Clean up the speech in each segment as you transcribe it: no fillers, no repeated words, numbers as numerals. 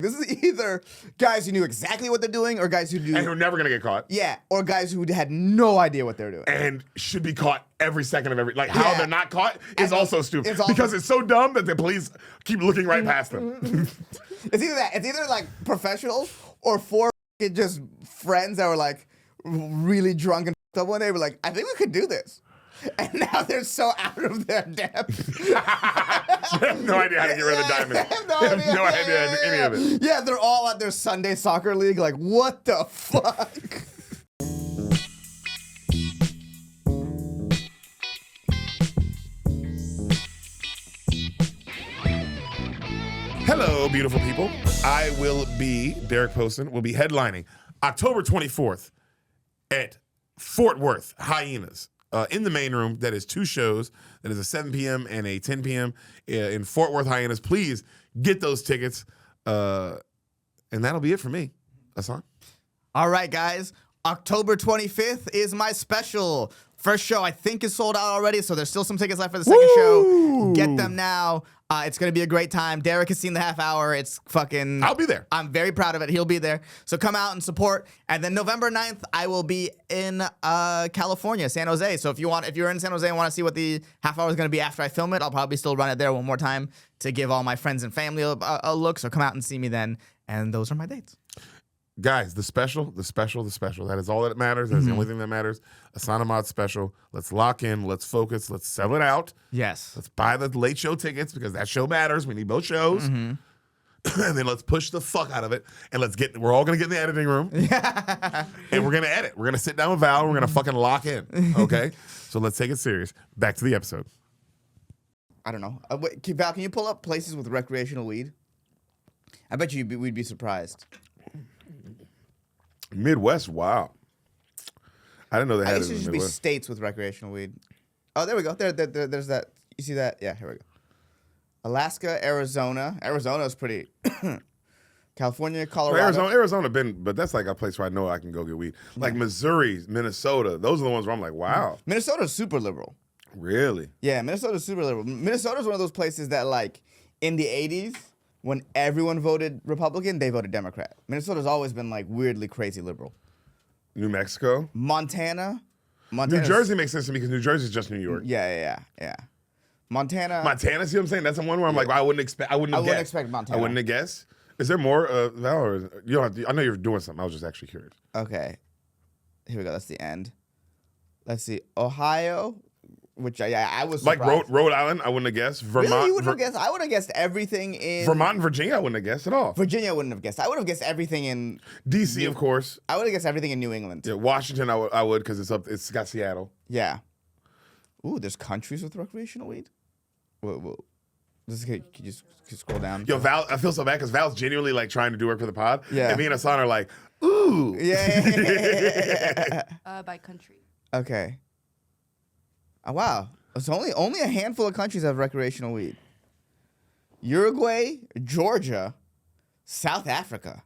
This is either guys who knew exactly what they're doing or guys who do. And who are never going to get caught. Yeah, or guys who had no idea what they're doing. And should be caught every second of every. Like, how they're not caught is also stupid. It's also, because it's so dumb that the police keep looking right past them. It's either that. It's either like professionals or four just friends that were like really drunk and up one day were like, I think we could do this. And now they're so out of their depth. They have no idea how to get rid of the diamond. They have no idea any of it. Yeah, they're all at their Sunday soccer league like, what the fuck? Hello, beautiful people. I will be, Deric Poston, will be headlining October 24th at Fort Worth Hyenas. In the main room, that is 2 shows. That is a 7 p.m. and a 10 p.m. In Fort Worth Hyenas. Please get those tickets. And that'll be it for me. Ehsan. All right, guys. October 25th is my special. First show, I think, is sold out already, so there's still some tickets left for the second show. Get them now. It's going to be a great time. Deric has seen the half hour. It's fucking... I'll be there. I'm very proud of it. He'll be there. So come out and support. And then November 9th, I will be in California, San Jose. So if you're in San Jose and want to see what the half hour is going to be after I film it, I'll probably still run it there one more time to give all my friends and family a look. So come out and see me then. And those are my dates. Guys, the special. That is all that matters. That's the only thing that matters. Ehsan Ahmad special. Let's lock in. Let's focus. Let's sell it out. Yes. Let's buy the late show tickets because that show matters. We need both shows. And then let's push the fuck out of it. And we're all going to get in the editing room. And we're going to edit. We're going to sit down with Val. And we're going to fucking lock in. Okay? So let's take it serious. Back to the episode. I don't know. Wait, Val, can you pull up places with recreational weed? I bet you we'd be surprised. Midwest, wow. I didn't know they had it in the Just be Midwest. states with recreational weed. Oh, there we go. There's that. You see that? Yeah, here we go. Alaska, Arizona. Arizona's pretty. California, Colorado. Arizona been, but that's like a place where I know I can go get weed. Like Missouri, Minnesota. Those are the ones where I'm like, wow. Minnesota's super liberal. Really? Yeah, Minnesota's super liberal. Minnesota's one of those places that, like, in the 80s, when everyone voted Republican, they voted Democrat. Minnesota's always been, like, weirdly crazy liberal. New Mexico? Montana. New Jersey makes sense to me because New Jersey's just New York. Yeah. Montana, see what I'm saying? That's the one where I'm like, I wouldn't expect Montana. I wouldn't have guessed. Is there more, Val? Or you don't have to, I know you're doing something. I was just actually curious. Okay. Here we go. That's the end. Let's see. Ohio, which I was like surprised. Rhode Island. I wouldn't have guessed. Vermont. Really? You wouldn't have guessed? I would have guessed everything in Vermont and Virginia. I wouldn't have guessed at all. Virginia. I wouldn't have guessed. I would have guessed everything in DC, of course. I would have guessed everything in New England. Yeah, Washington. I would because it's got Seattle. Yeah. Ooh, there's countries with recreational weed. Whoa. Can you just scroll down? Yo, Val, I feel so bad because Val's genuinely like trying to do work for the pod. Yeah. And me and Ehsan are like, ooh. Yeah. By country. Okay. Oh, wow. It's only a handful of countries have recreational weed. Uruguay, Georgia, South Africa,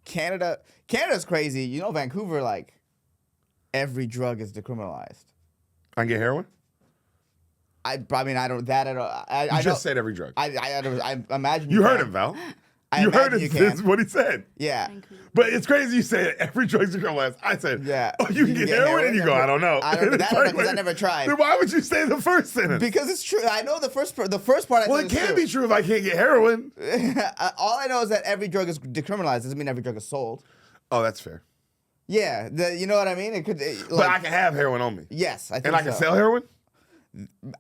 Canada. Canada's crazy. You know, Vancouver, like, every drug is decriminalized. I can get heroin? I mean, I don't that at all. I just said every drug. I imagine you heard him, Val. You heard this, what he said. Yeah. But it's crazy you say every drug's decriminalized. I said, yeah. Oh, you can get heroin? And you go, I don't know. I don't know because I never tried. Then why would you say the first sentence? Because it's true. I know the first part. Well, it can't be true if I can't get heroin. All I know is that every drug is decriminalized. Doesn't mean every drug is sold. Oh, that's fair. Yeah. You know what I mean? It could. But I can have heroin on me. Yes, I think and I can sell heroin?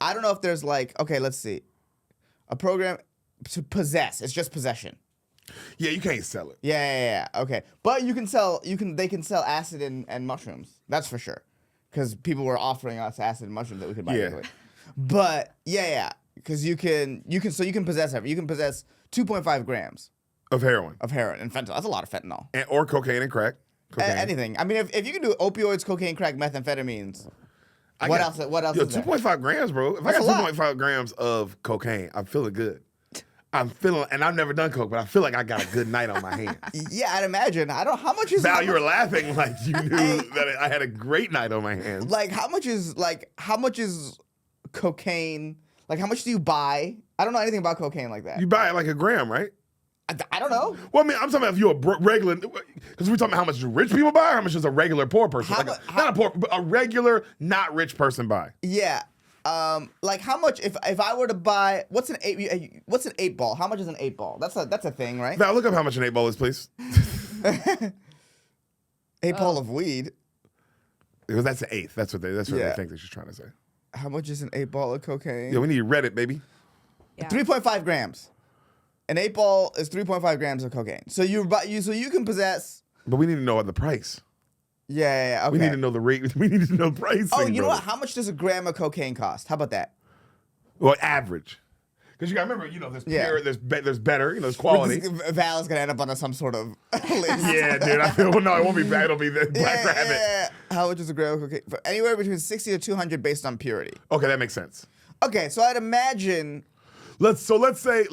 I don't know if there's like, okay, let's see. A program to possess. It's just possession. Yeah, you can't sell it. Yeah. Okay. But they can sell acid and mushrooms. That's for sure. Because people were offering us acid and mushrooms that we could buy anyway. But yeah. Because you can possess everything. You can possess 2.5 grams of heroin. And fentanyl. That's a lot of fentanyl. Or cocaine and crack. Anything. I mean, if you can do opioids, cocaine, crack, methamphetamines. What else is there? 2.5 grams, bro. If I got 2.5 grams of cocaine, I'm feeling good. And I've never done coke, but I feel like I got a good night on my hands. Yeah, I'd imagine. I don't. How much is? Val, you were laughing like you knew that I had a great night on my hands. Like, how much is cocaine? Like, how much do you buy? I don't know anything about cocaine like that. You buy it like a gram, right? I don't know. Well, I mean, I'm talking about if you're a regular, because we're talking about how much do rich people buy, or how much does a regular poor person, not a poor, but a regular not rich person buy. Yeah. Like how much if I were to buy what's an 8 ball? How much is an 8 ball? That's a thing, right? Val, look up how much an 8 ball is, please. 8 ball of weed. Because that's an eighth. That's what they think that she's trying to say. How much is an 8 ball of cocaine? Yeah, we need Reddit, baby. Yeah. 3.5 grams. An 8 ball is 3.5 grams of cocaine. So you can possess. But we need to know the price. Yeah. Okay. We need to know the rate. We need to know the price. Oh, you know what? How much does a gram of cocaine cost? How about that? Well, average. Because you got to remember, there's pure, there's better, there's quality. Val is gonna end up on some sort of list. Yeah, dude. I feel no, it won't be bad. It'll be the Black Rabbit. Yeah. How much is a gram of cocaine? For anywhere between 60 to 200 based on purity. Okay, that makes sense. Okay, so I'd imagine. Let's say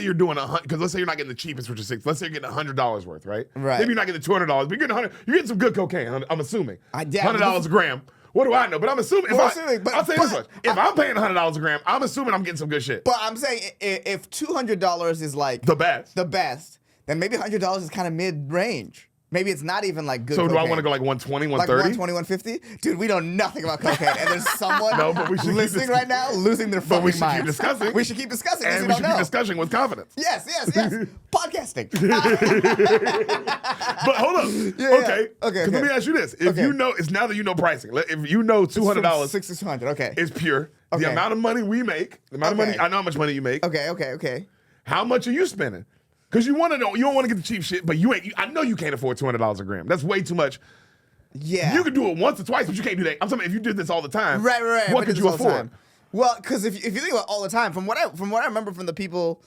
you're doing because let's say you're not getting the cheapest, which is $6. Let's say you're getting $100 worth, right? Right. Maybe you're not getting the $200, but you're getting $100. You're getting some good cocaine. I'm assuming. $100 a gram. What do I know? But I'm assuming. I'll tell you this much: if I'm paying $100 a gram, I'm assuming I'm getting some good shit. But I'm saying if $200 is like the best, then maybe $100 is kind of mid range. Maybe it's not even like good. So cocaine. do I want to go like 120, 130? Like 120, 150? Dude, we know nothing about cocaine. And there's someone listening right now losing their fucking minds. But we should keep discussing. We should keep discussing. And we should keep discussing with confidence. Yes. Podcasting. But hold up. Okay. Let me ask you this. If you know, it's now that you know pricing. If you know $200. 600, okay. Is pure. Okay. The amount of money we make, the amount of money, I know how much money you make. Okay. How much are you spending? Because you want to know, you don't want to get the cheap shit, but I know you can't afford $200 a gram. That's way too much. Yeah. You could do it once or twice, but you can't do that. I'm talking about if you did this all the time. Right. What could you afford? Well, because if you think about all the time, from what I remember from the people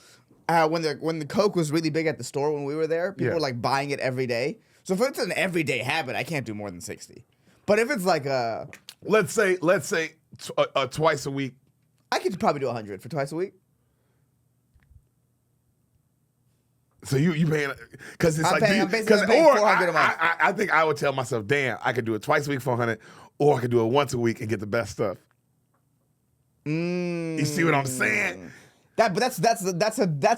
when the Coke was really big at the store when we were there, people were like buying it every day. So if it's an everyday habit, I can't do more than 60. But if it's like let's say twice a week, I could probably do 100 for twice a week. So you paying because it's I'm paying 400 a month. I think I would tell myself, damn, I could do it twice a week for 100, or I could do it once a week and get the best stuff. You see what I'm saying? But that's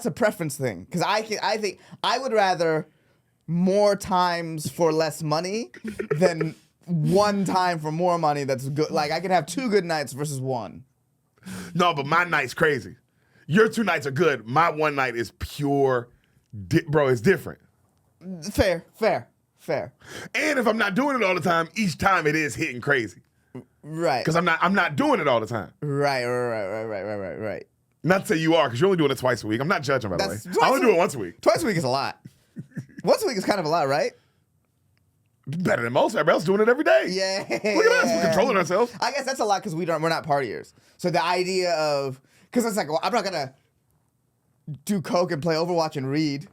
a preference thing because I think I would rather more times for less money than one time for more money. That's good. Like I could have 2 good nights versus 1. No, but my night's crazy. Your 2 nights are good. My 1 night is pure. Bro, it's different. Fair. And if I'm not doing it all the time, each time it is hitting crazy. Right. Because I'm not doing it all the time. Right. Not to say you are, because you're only doing it twice a week. I'm not judging, by the way. I only do it once a week. Twice a week is a lot. Once a week is kind of a lot, right? Better than most. Everybody else doing it every day. Yeah. Look at us. We're controlling ourselves. I guess that's a lot because we're not partiers. So the idea of because it's like, well, I'm not gonna do coke and play Overwatch and read.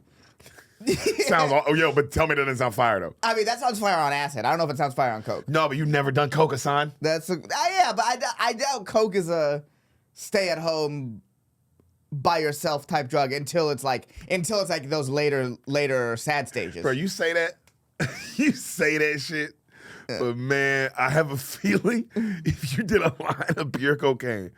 But tell me that doesn't sound fire though. I mean, that sounds fire on acid. I don't know if it sounds fire on coke. No, but you've never done coke, Ehsan? But I doubt coke is a stay at home by yourself type drug until it's like those later sad stages. Bro, you say that, you say that shit, but man, I have a feeling if you did a line of pure cocaine.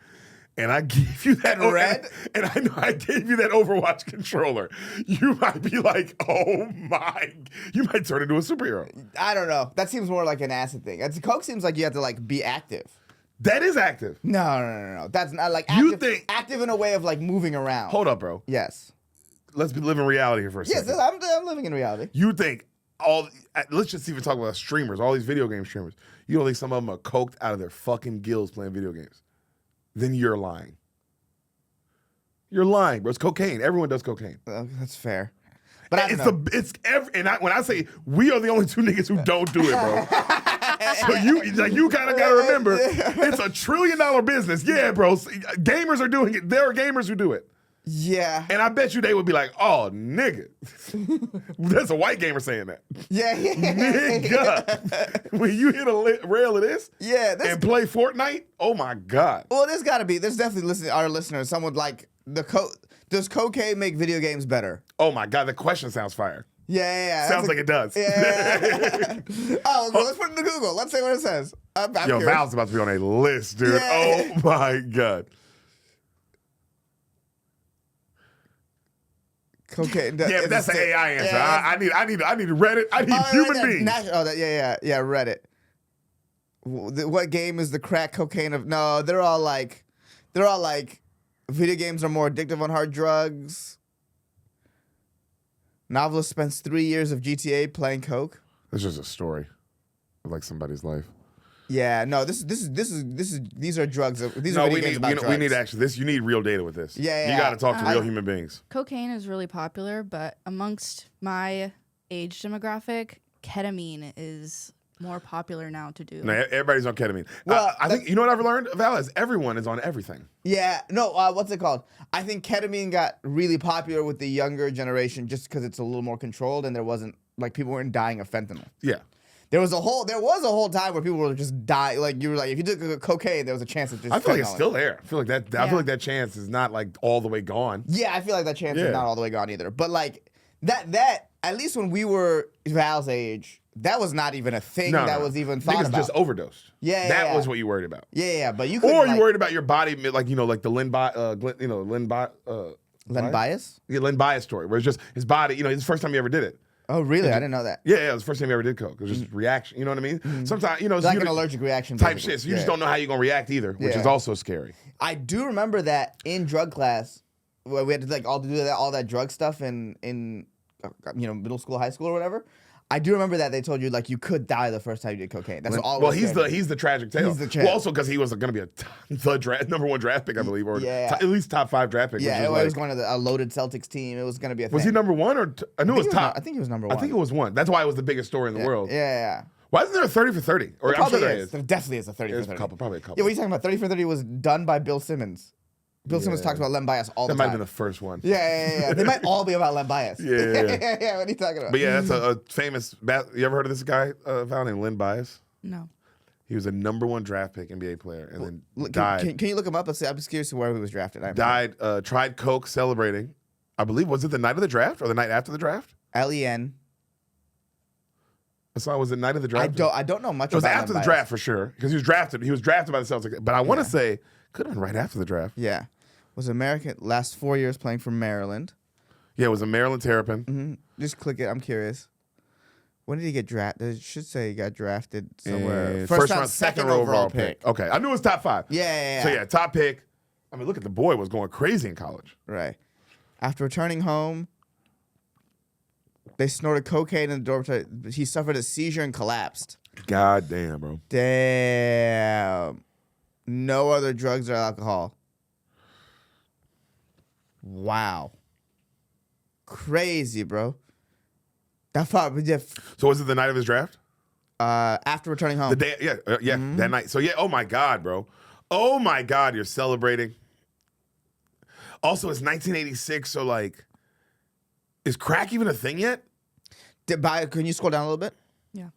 And I gave you that red, and I know I gave you that Overwatch controller. You might be like, oh my! You might turn into a superhero. I don't know. That seems more like an acid thing. Coke seems like you have to like be active. That is active. No. That's not like active. You think active in a way of like moving around? Hold up, bro. Yes. Let's live in reality here for a second. Yes, I'm living in reality. You think let's just even talk about streamers, all these video game streamers. You don't think some of them are coked out of their fucking gills playing video games? Then you're lying. You're lying, bro. It's cocaine. Everyone does cocaine. That's fair. But I don't know. When I say we are the only 2 niggas who don't do it, bro. So you kind of gotta remember, it's a $1 trillion business. Yeah, bro. Gamers are doing it. There are gamers who do it. Yeah. And I bet you they would be like, oh, nigga. That's a white gamer saying that. Yeah. Nigga. When you hit a rail of this and play Fortnite, oh my God. Well, there's definitely our listeners, someone like does cocaine make video games better? Oh my God, the question sounds fire. Yeah. Sounds like it does. Yeah. Well, let's put it into Google. Let's see what it says. I'm curious. Val's about to be on a list, dude. Yeah. Oh my God. Cocaine. Yeah, but that's an AI answer. Yeah, I need Reddit. I need human beings. Yeah, Reddit. What game is the crack cocaine of? No, they're all like, video games are more addictive on hard drugs. Novelist spends 3 years of GTA playing coke. That's just a story of like somebody's life. Yeah, no, these are drugs. These are we video games need about drugs. we need actually this. You need real data with this. Yeah. You got to talk to real human beings. Cocaine is really popular, but amongst my age demographic, ketamine is more popular now to do. No, everybody's on ketamine. Well, I think you know what I've learned, Val, is everyone is on everything. Yeah, no, what's it called? I think ketamine got really popular with the younger generation just because it's a little more controlled and there wasn't, like, people weren't dying of fentanyl. Yeah. There was a whole time where people were just dying. Like, you were like, if you took cocaine, there was a chance that just I feel like it's fentanyl. still there. I feel like that. I feel like that chance is not like all the way gone. Yeah, I feel like that chance Yeah. is not all the way gone either. But like that at least when we were Val's age, that was not even a thing that was even thought Niggas about. just overdosed. Yeah, that was what you worried about. Yeah, but you could. Or you worried about your body, like like the Len Bias, Len Bias? Yeah, Len Bias story, where it's just his body. It's the first time he ever did it. Oh, really? I didn't know that. Yeah, it was the first time he ever did coke. It was just reaction. You know what I mean? Sometimes it's Like an allergic reaction type basically. shit. So you just don't know how you're gonna react either, which is also scary. I do remember that in drug class, where we had to like all that drug stuff in middle school, high school, or whatever. I do remember that they told you like you could die the first time you did cocaine. That's all. Well, he's the tragic tale. He's the tragic. Well, also because he was going to be the number one draft pick, I believe, or at least top 5 draft pick. Yeah, which it was going to a loaded Celtics team. It was going to be a thing. Was he number 1 or I knew it was top? I think he was number 1. I think it was 1. That's why it was the biggest story in the world. Yeah. Why isn't there a 30 for 30? Or I'm sure there is. There definitely is a 30 for 30. Probably a couple. Yeah, what are you talking about? 30 for 30 was done by Bill Simmons. Bill Simmons talks about Len Bias all the That time. might have been the first one. Yeah. They might all be about Len Bias. Yeah. What are you talking about? But yeah, that's a famous. You ever heard of this guy, found named Len Bias? No. He was a number 1 draft pick NBA player, and then Can died. you look him up? I'm just curious to where he was drafted. Died. Tried coke, celebrating. I believe was it the night of the draft or the night after the draft? Len. So was it night of the draft? I don't know much It was about after Len the Bias. draft for sure because he was drafted. He was drafted by the Celtics, but I want to say could have been right after the draft. Yeah. Was American last 4 years playing for Maryland. Yeah, it was a Maryland Terrapin. Mm-hmm. Just click it. I'm curious. When did he get drafted? It should say he got drafted somewhere. First round, second overall pick. Okay, I knew it was top 5. Yeah. So yeah, top pick. I mean, look at the boy was going crazy in college. Right. After returning home, they snorted cocaine in the dormitory. He suffered a seizure and collapsed. God damn, bro. Damn. No other drugs or alcohol. Wow. Crazy, bro. That far, So was it the night of his draft? after returning home. The day, that night. So yeah, oh my God, bro. Oh my God, you're celebrating. Also, it's 1986, so like, is crack even a thing yet? Can you scroll down a little bit? Yeah.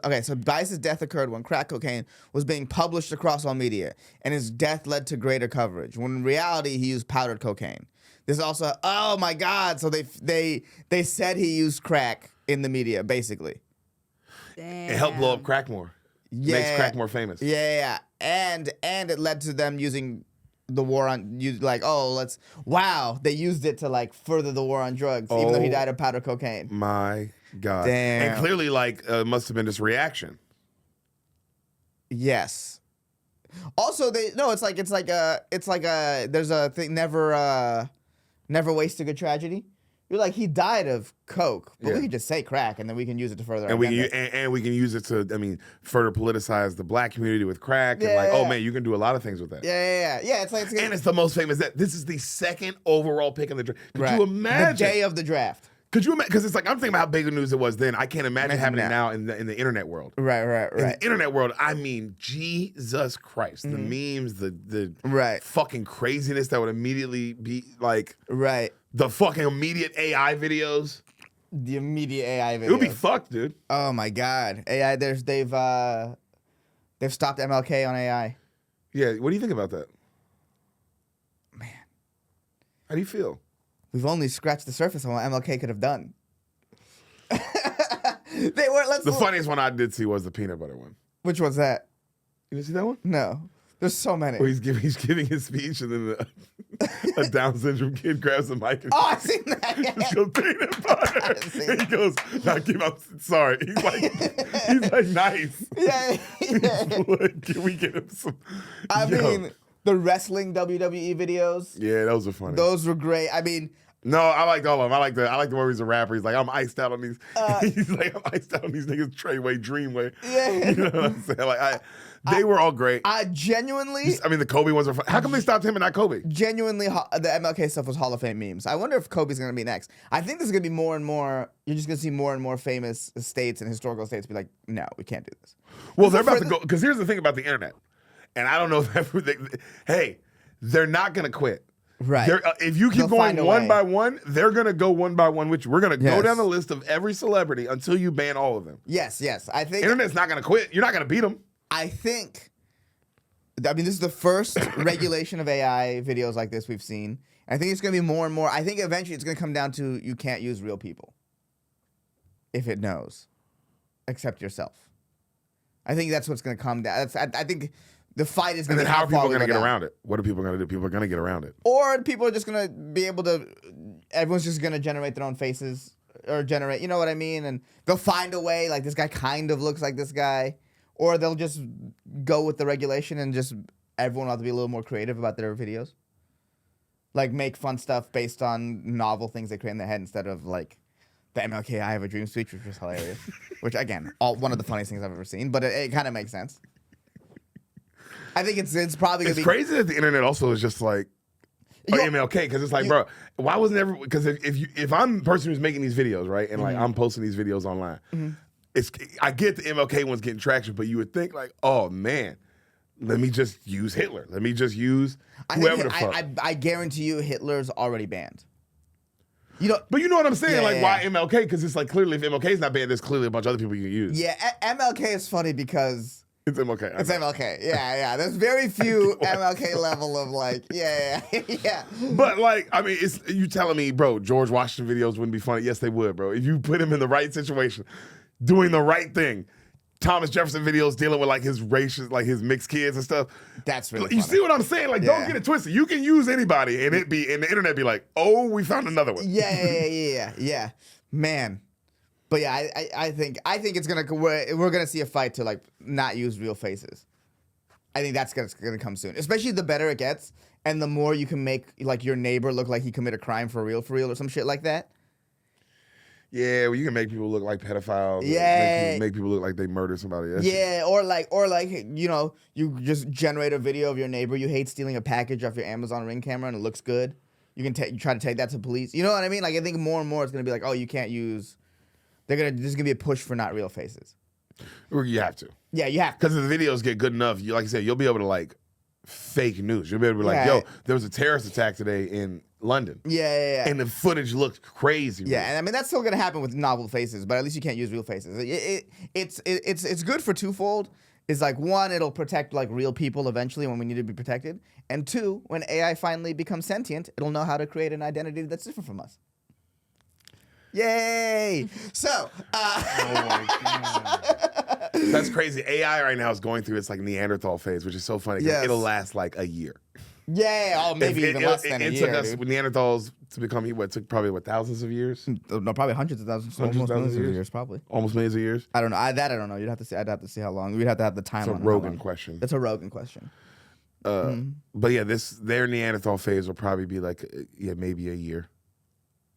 Okay, so Bias's death occurred when crack cocaine was being published across all media, and his death led to greater coverage, when in reality he used powdered cocaine. There's also, oh my God, so they said he used crack in the media, basically. Damn. It helped blow up crack more. Yeah. Makes crack more famous. Yeah. And it led to them using the war on, they used it to like further the war on drugs, even though he died of powdered cocaine. My God. Damn. And clearly, must have been just reaction. Yes. Also, there's a thing, never waste a good tragedy. You're like, he died of coke, but we could just say crack, and then we can use it to further. And we can use it to, further politicize the black community with crack. And you can do a lot of things with that. Yeah. And it's the most famous. That this is the second overall pick in the draft. Could you imagine the day of the draft? Could you imagine? Because it's like, I'm thinking about how big the news it was then. I can't imagine happening now in the internet world. Right. In the internet world, Jesus Christ, the memes, the fucking craziness that would immediately be like, the fucking immediate AI videos. The immediate AI videos. It would be fucked, dude. Oh my God, AI. They've stopped MLK on AI. Yeah, what do you think about that? Man, how do you feel? We've only scratched the surface on what MLK could have done. The funniest one I did see was the peanut butter one. Which one's that? You didn't see that one? No. There's so many. Where he's giving his speech, and then a Down syndrome kid grabs the mic and Oh, I've seen that. just goes peanut butter. And he goes, "Now I'm sorry." He's like nice. Yeah. Like, can we get him some? I Yo. mean, the wrestling WWE videos. Yeah, those are funny. Those were great. I mean, No, I liked all of them. I like the one where he's a rapper. He's like, I'm iced out on these. He's like, I'm iced out on these niggas. Treyway, Dreamway. Yeah. You know what I'm saying? Like, they were all great. I genuinely, The Kobe ones were fun. How come they stopped him and not Kobe? the MLK stuff was Hall of Fame memes. I wonder if Kobe's going to be next. I think there's going to be more and more. You're just going to see more and more famous states and historical states be like, no, we can't do this. Well, they're about to go. Because here's the thing about the internet, and I don't know if they're not going to quit. Right. If you keep They'll find going a one way. by one, they're going to go one by one with you. We're going to go Yes. down the list of every celebrity until you ban all of them. Yes. I think. Internet's not going to quit. You're not going to beat them. I think. I mean, this is the first regulation of AI videos like this we've seen. I think it's going to be more and more. I think eventually it's going to come down to you can't use real people if it knows, except yourself. I think that's what's going to come down. I think the fight is going And to then be how are people far we going to go get down. around it? What are people going to do? People are going to get around it. Or people are just going to be able to. Everyone's just going to generate their own faces or generate. You know what I mean? And they'll find a way. Like this guy kind of looks like this guy. Or they'll just go with the regulation and just everyone will have to be a little more creative about their videos. Like make fun stuff based on novel things they create in their head instead of like the MLK I Have a Dream speech, which was hilarious. Which again, one of the funniest things I've ever seen, but it kind of makes sense. I think it's probably gonna It's be crazy that the internet also is just like MLK, because it's like, bro, why wasn't everyone? Because if I'm the person who's making these videos, right, and like I'm posting these videos online, I get the MLK ones getting traction, but you would think like, oh man, let me just use Hitler. Let me just use whoever the fuck. I guarantee you, Hitler's already banned. But you know what I'm saying? Yeah, like, yeah, why yeah. MLK? Because it's like clearly if MLK's not banned, there's clearly a bunch of other people you can use. Yeah, MLK is funny because It's MLK. it's MLK. Yeah. There's very few MLK level of like, yeah. But like, I mean, it's you telling me, bro, George Washington videos wouldn't be funny? Yes, they would, bro. If you put him in the right situation, doing the right thing. Thomas Jefferson videos dealing with like his racial, like his mixed kids and stuff. That's really You funny. see what I'm saying? Like, don't Yeah. get it twisted. You can use anybody, and the internet be like, oh, we found another one. Yeah. Man. But yeah, I think it's we're gonna see a fight to like not use real faces. I think that's gonna come soon. Especially the better it gets, and the more you can make like your neighbor look like he committed a crime for real, or some shit like that. Yeah, well, you can make people look like pedophiles. Yeah. Make people look like they murdered somebody. That's Yeah, or like you just generate a video of your neighbor you hate stealing a package off your Amazon Ring camera and it looks good. You can you try to take that to police. You know what I mean? Like I think more and more it's gonna be like, oh, you can't use. There's gonna be a push for not real faces. Or you have to. Yeah, you have to. Because if the videos get good enough, like I said, you'll be able to like fake news. You'll be able to be like, Yeah. yo, there was a terrorist attack today in London. Yeah. And the footage looked crazy. Yeah, and I mean that's still gonna happen with novel faces, but at least you can't use real faces. It's good for twofold. Is like one, it'll protect like real people eventually when we need to be protected, and two, when AI finally becomes sentient, it'll know how to create an identity that's different from us. Yay! So, That's crazy. AI right now is going through its like Neanderthal phase, which is so funny. 'Cause Yes. It'll last like a year. maybe even less than a it year, took us dude. Neanderthals to become what took probably thousands of years, No, probably hundreds of thousands, Hundreds of almost thousands millions of of years? years, probably. almost millions of years. I don't know. I don't know. I'd have to see how long. We'd have to have the timeline. It's a on how Rogan long. question. That's a Rogan question. But yeah, their Neanderthal phase will probably be like maybe a year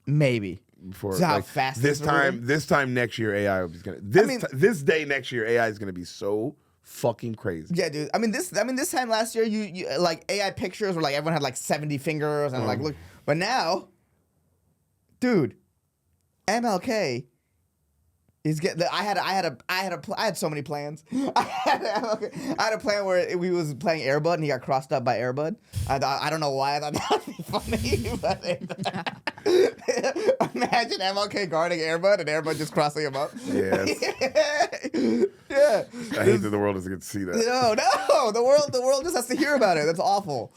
Maybe. before. So how like, fast this things are moving? time next year AI is gonna this day next year AI is gonna be so fucking crazy. Yeah, dude. I mean, this time last year, you like AI pictures were like everyone had like 70 fingers and like look, but now, dude, MLK is getting. I had so many plans. I had a plan where we was playing Air Bud and he got crossed up by Air Bud. I don't know why I thought that would be funny, but imagine MLK guarding Air Bud and Air Bud just crossing him up. Yes. Yeah. I hate that the world doesn't get to see that. No, the world just has to hear about it. That's awful.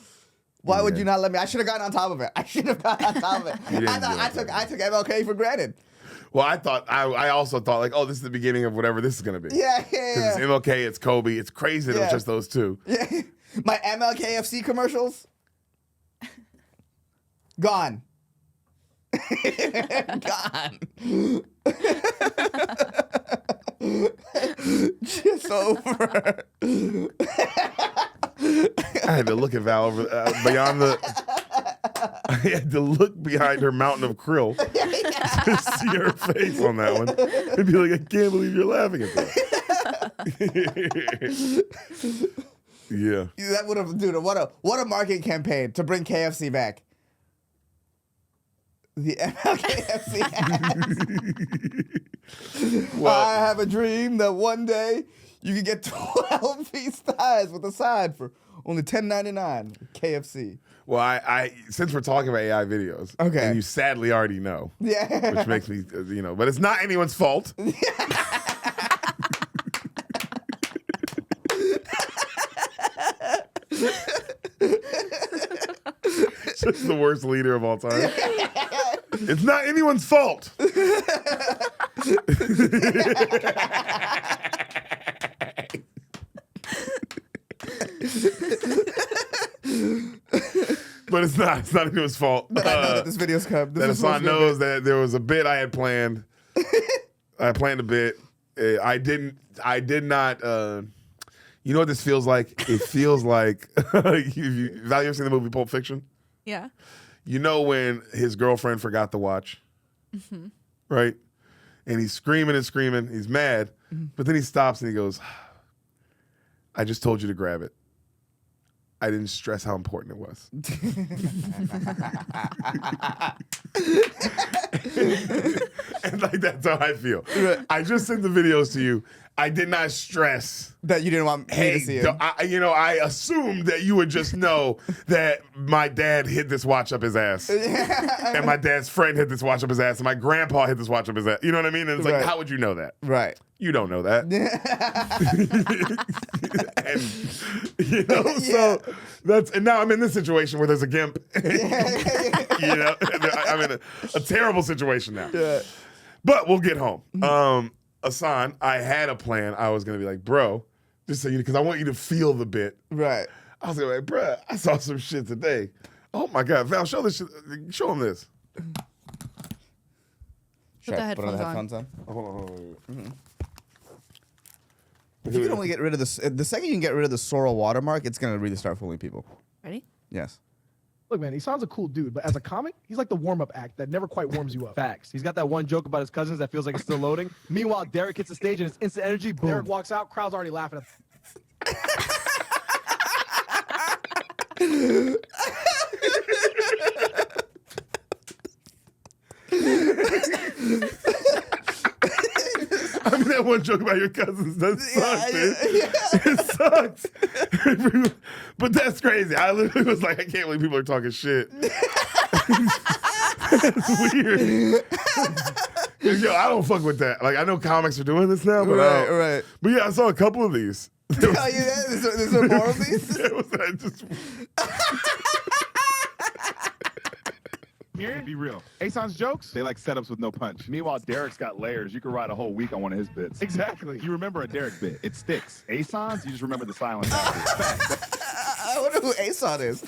Why would Yeah. you not let me? I should have gotten on top of it. I didn't I do it. took MLK for granted. Well, I also thought like, oh, this is the beginning of whatever this is gonna be. Yeah. Because it's MLK, it's Kobe. It's crazy that it was Yeah. just those two. Yeah. My MLKFC commercials? Gone. Gone. Just over. I had to look at Val beyond the. I had to look behind her mountain of krill to see her face on that one and be like, I can't believe you're laughing at that. Yeah. That would have, dude. What a marketing campaign to bring KFC back. The MLKFC ads. Well, I have a dream that one day you can get 12-piece thighs with a side for only $10.99. KFC. well, I since we're talking about AI videos, Okay. and you sadly already know, Yeah. which makes me, but it's not anyone's fault. Just the worst leader of all time. It's not anyone's fault. But it's not anyone's fault. But I know that this video's come. That Ehsan knows that there was a bit I had planned. I planned a bit. I did not. You know what this feels like? It feels like, Val, you ever seen the movie Pulp Fiction? Yeah. You know when his girlfriend forgot the watch, right? And he's screaming and screaming. He's mad, but then he stops and he goes, I just told you to grab it. I didn't stress how important it was. And like that's how I feel. I just sent the videos to you. I did not stress. That you didn't want me to see it. I assumed that you would just know that my dad hid this watch up his ass. And my dad's friend hid this watch up his ass. And my grandpa hid this watch up his ass. You know what I mean? And it's like, Right. how would you know that? Right. You don't know that. And, so that's, and now I'm in this situation where there's a gimp. I'm in a terrible situation now. Yeah. But we'll get home. Ehsan, I had a plan. I was going to be like, bro, just so you, because I want you to feel the bit. Right. I was like, bro, I saw some shit today. Oh my God, Val, show this shit. Show him this. Put the Put on the headphones on. headphones on. Hold on. If you can only get rid of the second you can get rid of the Sorrel watermark, it's gonna really start fooling people. Ready? Yes. Look, man, he sounds a cool dude, but as a comic, he's like the warm-up act that never quite warms you up. Facts. He's got that one joke about his cousins that feels like it's still loading. Meanwhile, Deric hits the stage and it's instant energy. Boom. Deric walks out, crowd's already laughing at I mean, that one joke about your cousins, that sucks, dude. Yeah. It sucks. But that's crazy. I literally was like, I can't believe people are talking shit. That's weird. Yo, I don't fuck with that. Like, I know comics are doing this now, but Right. But yeah, I saw a couple of these. Oh, yeah, there's more of these? Here, be real. Ehsan's jokes, they like setups with no punch. Meanwhile, Deric's got layers. You could ride a whole week on one of his bits. Exactly. You remember a Deric bit. It sticks. Ehsan's, you just remember the silence after. Facts. I wonder who Ehsan is.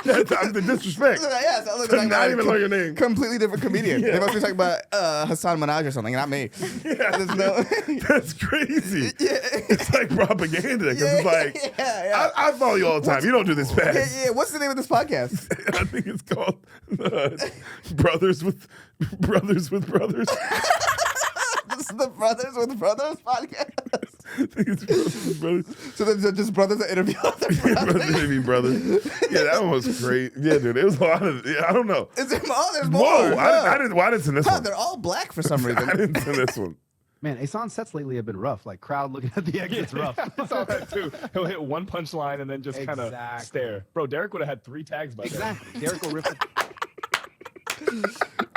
That's the disrespect. Yes, I look To like not even know your name. Completely different comedian. They must be talking about Hassan Minaj or something, not me. There's no. That's crazy. It's like propaganda. Because it's like, yeah. I follow you all the time. You don't do this fast. Yeah. What's the name of this podcast? I think it's called Brothers with Brothers. This is the Brothers with Brothers podcast. I think it's Brothers with Brothers. So there's just brothers that interview other brothers. Maybe brothers. Yeah, that one was great. Yeah, dude, it was a lot of. Yeah, I don't know. Is there more? There's more. Whoa, I didn't send this Huh, one. they're all black for some I reason. didn't send this one. Man, Ehsan's sets lately have been rough. Like, crowd looking at the exit's rough. I saw that too. He'll hit one punchline and then just kind of Exactly. stare. Bro, Deric would have had 3 tags by then. Exactly. Deric will rip it.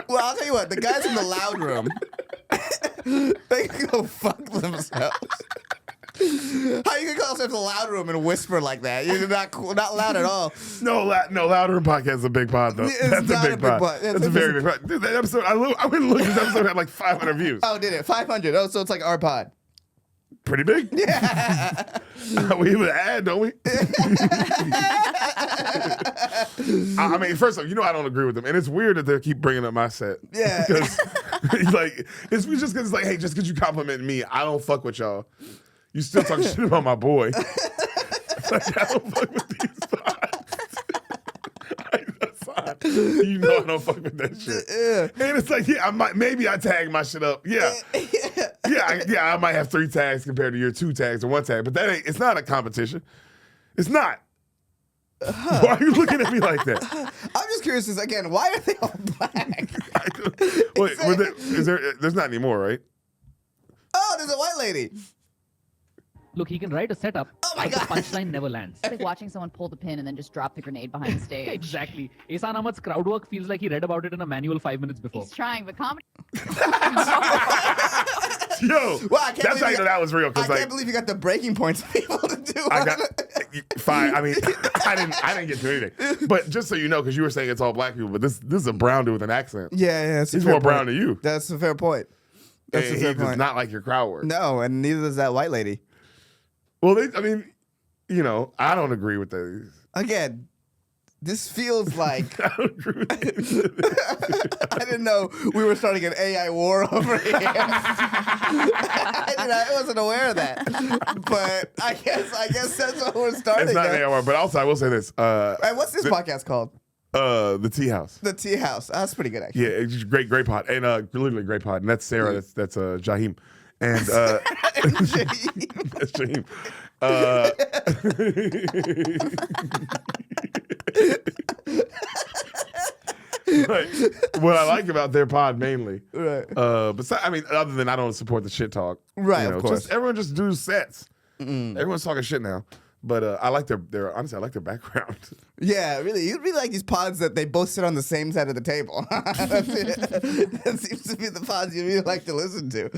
Well, I'll tell you what. The guys in the loud room, they can go fuck themselves. How you gonna call yourself the loud room and whisper like that? You're not cool, not loud at all. No, Louder Room Podcast is a big pod, though. It's That's not a big pod. That's a very big pod. Dude, that episode, I went and looked, this episode had like 500 views. Oh, did it? 500. Oh, so it's like our pod. Pretty big. Yeah. We would add, don't we? I mean, first off, I don't agree with them, and it's weird that they keep bringing up my set. Yeah. Because, like, it's just because, like, hey, just because you complimented me, I don't fuck with y'all. You still talking shit about my boy. Like, I don't fuck with these pods. I don't fuck with that shit. Yeah. And it's like, maybe I tag my shit up. Yeah. I might have 3 tags compared to your 2 tags or 1 tag, but it's not a competition. It's not. Why are you looking at me like that? I'm just curious, again, why are they all black? Wait, there's not anymore, right? Oh, there's a white lady. Look, he can write a setup, my but the God. punchline never lands. It's like watching someone pull the pin and then just drop the grenade behind the stage. Exactly. Ehsan Ahmad's crowd work feels like he read about it in a manual 5 minutes before. He's trying, but comedy. Yo, Well, I can't that's how you believe know that was real. I Because can't believe you got the breaking points of people to do. I got fine. I mean, I didn't get to anything. But just so you know, because you were saying it's all black people, but this is a brown dude with an accent. Yeah, it's a He's fair more brown point. than you. That's a fair point. That's And a he fair does point. not like your crowd work. No, and neither does that white lady. Well, I don't agree with those. Again, this feels like I don't agree with those. I didn't know we were starting an AI war over here. I wasn't aware of that, but I guess that's what we're starting. It's not now. an AR, but also I will say this. Hey, what's this podcast called? The Tea House. The Tea House. That's pretty good, actually. Yeah, it's just great pod. And literally great pod. And that's Sarah. That's Jaheim. And that's Jaheim. Like, what I like about their pod mainly, Right. other than I don't support the shit talk, Right, of course. Everyone just do sets. Everyone's talking shit now, but I like their honestly, I like their background. Yeah, really. You'd really like these pods that they both sit on the same side of the table. That seems to be the pods you really like to listen to.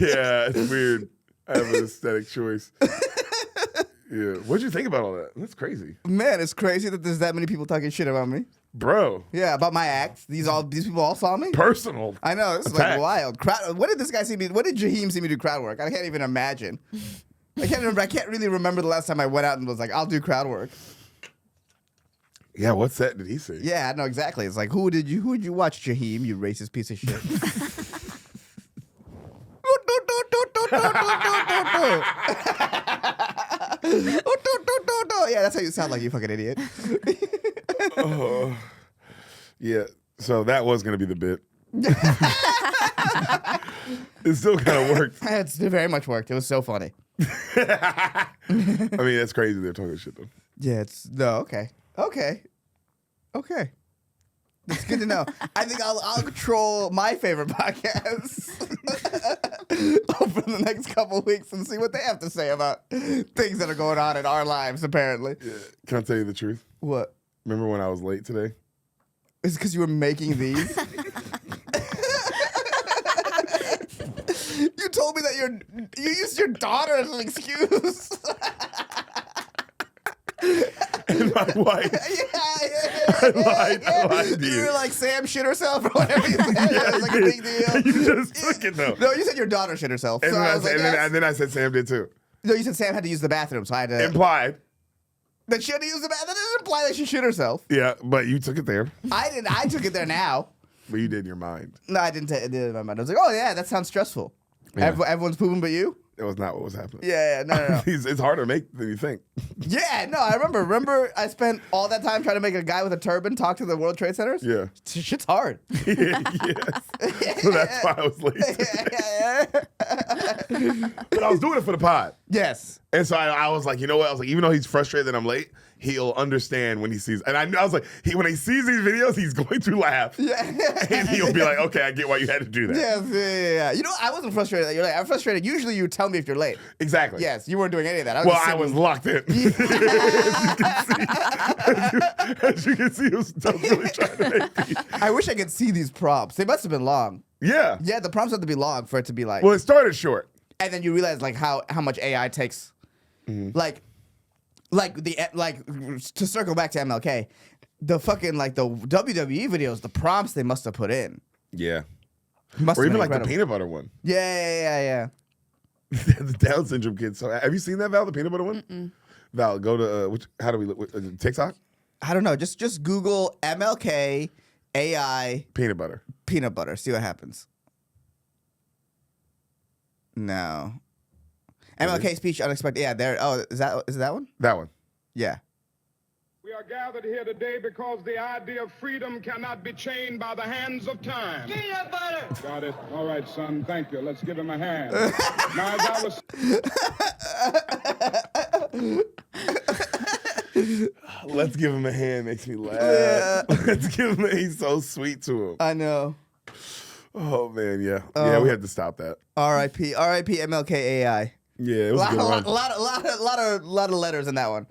Yeah, it's weird. I have an aesthetic choice. Yeah, what'd you think about all that? That's crazy, Man, it's crazy that there's that many people talking shit about me. bro. Yeah, about my act. These people all saw me. Personal. I know, this is Attack. like wild. What did this guy see me? What did Jaheim see me do crowd work? I can't even imagine. I can't remember. I can't really remember the last time I went out and was like, I'll do crowd work. Yeah, what set did he see? Yeah, I know exactly. It's like, who did you watch, Jaheim? You racist piece of shit. Yeah, that's how you sound like, you fucking idiot. Oh, yeah. So that was gonna be the bit. It still kind of worked. It very much worked. It was so funny. I mean, that's crazy. They're talking shit though. Yeah, okay. That's good to know. I think I'll control my favorite podcasts over the next couple of weeks and see what they have to say about things that are going on in our lives, apparently. Yeah. Can I tell you the truth? What? Remember when I was late today? Is it because you were making these? You told me that you used your daughter as an excuse. And my wife. I lied to you. You were like, Sam shit herself or whatever you said. It was like a big deal. You just took it though. No, you said your daughter shit herself. And, So then I I was said, like, and, yes. then I said Sam did too. No, you said Sam had to use the bathroom, so I had to. Implied. That she had to use the bathroom? That doesn't imply that she shit herself. Yeah, but you took it there. I didn't. I took it there now. But you did in your mind. No, I didn't take it in my mind. I was like, oh, yeah, that sounds stressful. Yeah. Everyone's pooping but you? It was not what was happening. Yeah, no. It's harder to make than you think. Yeah, no, I remember. Remember, I spent all that time trying to make a guy with a turban talk to the World Trade Centers? Yeah. Shit's hard. Yes. So that's why I was late. But I was doing it for the pod. Yes. And so I was like, you know what? I was like, even though he's frustrated that I'm late, he'll understand when he sees. And I was like, when he sees these videos, he's going to laugh. Yeah. And he'll be like, okay, I get why you had to do that. Yes, yeah. You know, I wasn't frustrated that you're late. I'm frustrated. Usually you tell me if you're late. Exactly. Yes, you weren't doing any of that. I was locked in. As you can see, I was really trying to make these. I wish I could see these prompts. They must have been long. Yeah. Yeah, the prompts have to be long for it to be like. Well, it started short. And then you realize like how much AI takes, like to circle back to MLK, the fucking like the WWE videos, the prompts they must have put in. Yeah. Must or have even been like the incredible. peanut butter one. Yeah. The Down syndrome kids. So have you seen that, Val? The peanut butter one? Val, go to how do we look? TikTok? I don't know. Just Google MLK AI Peanut butter. peanut butter. See what happens. No. MLK speech unexpected. Yeah, there. Oh, is that one? That one. Yeah. We are gathered here today because the idea of freedom cannot be chained by the hands of time. Peanut butter! Got it. All right, son. Thank you. Let's give him a hand. Now, as I was... Let's give him a hand. Makes me laugh. Yeah. Let's give him. He's so sweet to him. I know. Oh man, yeah. We had to stop that. R.I.P. MLK AI. Yeah, it was a good one. Lot of letters in that one.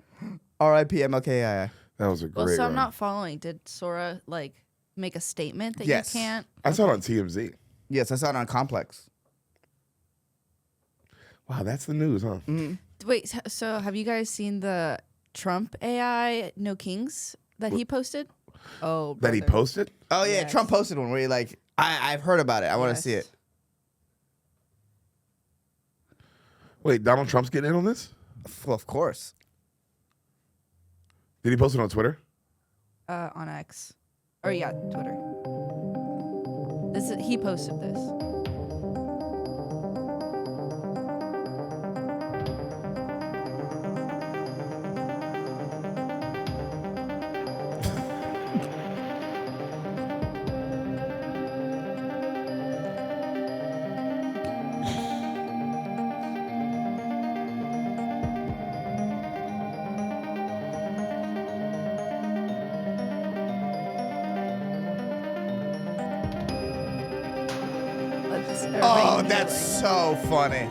R.I.P. MLK AI. That was a Well, great so I'm one. not following. Did Sora like make a statement that Yes. you can't? I saw it on TMZ. Yes, I saw it on Complex. Wow, that's the news, huh? Wait, so have you guys seen the Trump AI No Kings that he posted? Oh, That he brother. posted? Oh yeah, Yes. Trump posted one where he like, I've heard about it. I want to see Yes. it. Wait, Donald Trump's getting in on this? Well, of course. Did he post it on Twitter? On X, or yeah, Twitter. He posted this. Oh, that's so funny.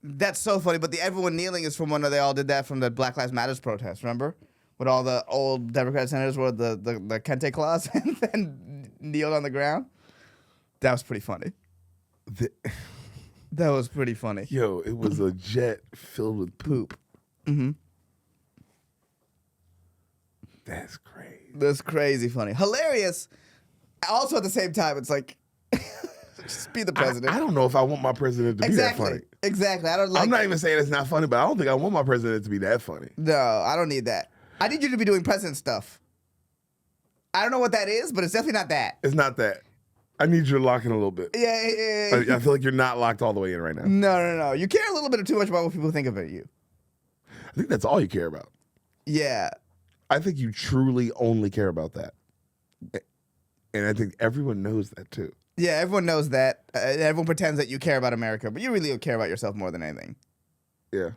That's so funny. But the everyone kneeling is from when they all did that from the Black Lives Matters protest. Remember, with all the old Democrat senators wore the kente cloths and then kneeled on the ground. That was pretty funny. That was pretty funny. Yo, it was a jet filled with poop. Mm-hmm. That's crazy. That's crazy funny. Hilarious. Also at the same time, it's like, just be the president. I don't know if I want my president to be that funny. Exactly. I don't like. I'm not even saying it's not funny, but I don't think I want my president to be that funny. No, I don't need that. I need you to be doing president stuff. I don't know what that is, but it's definitely not that. It's not that. I need you to lock in a little bit. Yeah. I feel like you're not locked all the way in right now. No. You care a little bit too much about what people think about you. I think that's all you care about. Yeah. I think you truly only care about that. And I think everyone knows that too. Yeah, everyone knows that. Everyone pretends that you care about America, but you really care about yourself more than anything. Yeah.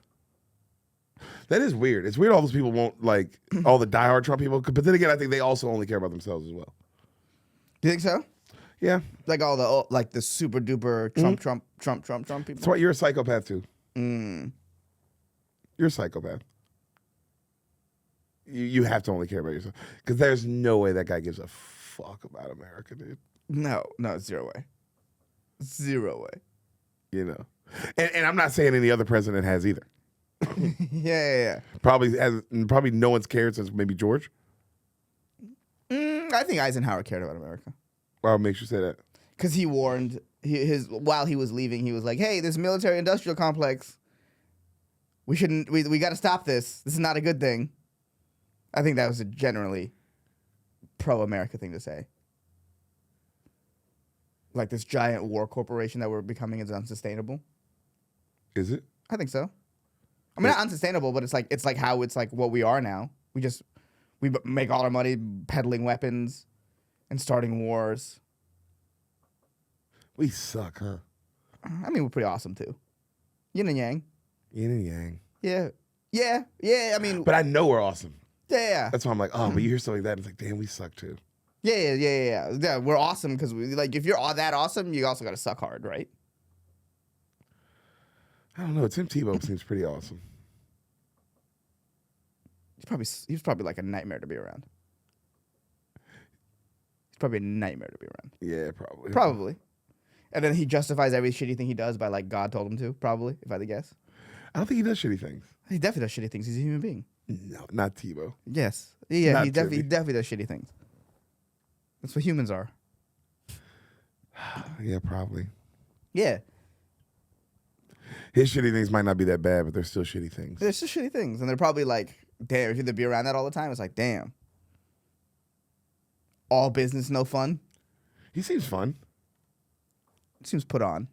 That is weird. It's weird all those people won't like all the diehard Trump people. But then again, I think they also only care about themselves as well. Do you think so? Yeah. Like all the super duper Trump people? That's why you're a psychopath too. Mm. You're a psychopath. You have to only care about yourself. Because there's no way that guy gives a fuck about America, dude. No, zero way. Zero way. You know. And I'm not saying any other president has either. Yeah. Probably no one's cared since maybe George. I think Eisenhower cared about America. Well, makes you say that. Because he warned while he was leaving, he was like, "Hey, this military-industrial complex. We got to stop this. This is not a good thing." I think that was a generally pro-America thing to say. Like this giant war corporation that we're becoming is unsustainable. Is it? I think so. I mean, not unsustainable, but it's like how it's like what we are now. We make all our money peddling weapons and starting wars. We suck, huh? I mean, we're pretty awesome too. Yin and yang. Yin and yang. Yeah. I mean, But I know we're awesome. yeah. That's why I'm like, oh, but you hear something like that, it's like, damn, we suck too. Yeah, we're awesome because if you're all that awesome, you also got to suck hard, right? I don't know. Tim Tebow seems pretty awesome. He's probably like a nightmare to be around. He's probably a nightmare to be around. Yeah, probably. Probably. And then he justifies every shitty thing he does by like God told him to, probably, if I had to guess. I don't think he does shitty things. He definitely does shitty things. He's a human being. No, not Tebow. Yes. Yeah, Not he definitely Timmy. does shitty things. That's what humans are. Yeah, probably. Yeah. His shitty things might not be that bad, but they're still shitty things. They're just shitty things. And they're probably like, damn, if you had to be around that all the time, it's like, damn. All business, no fun. He seems fun. Seems put on.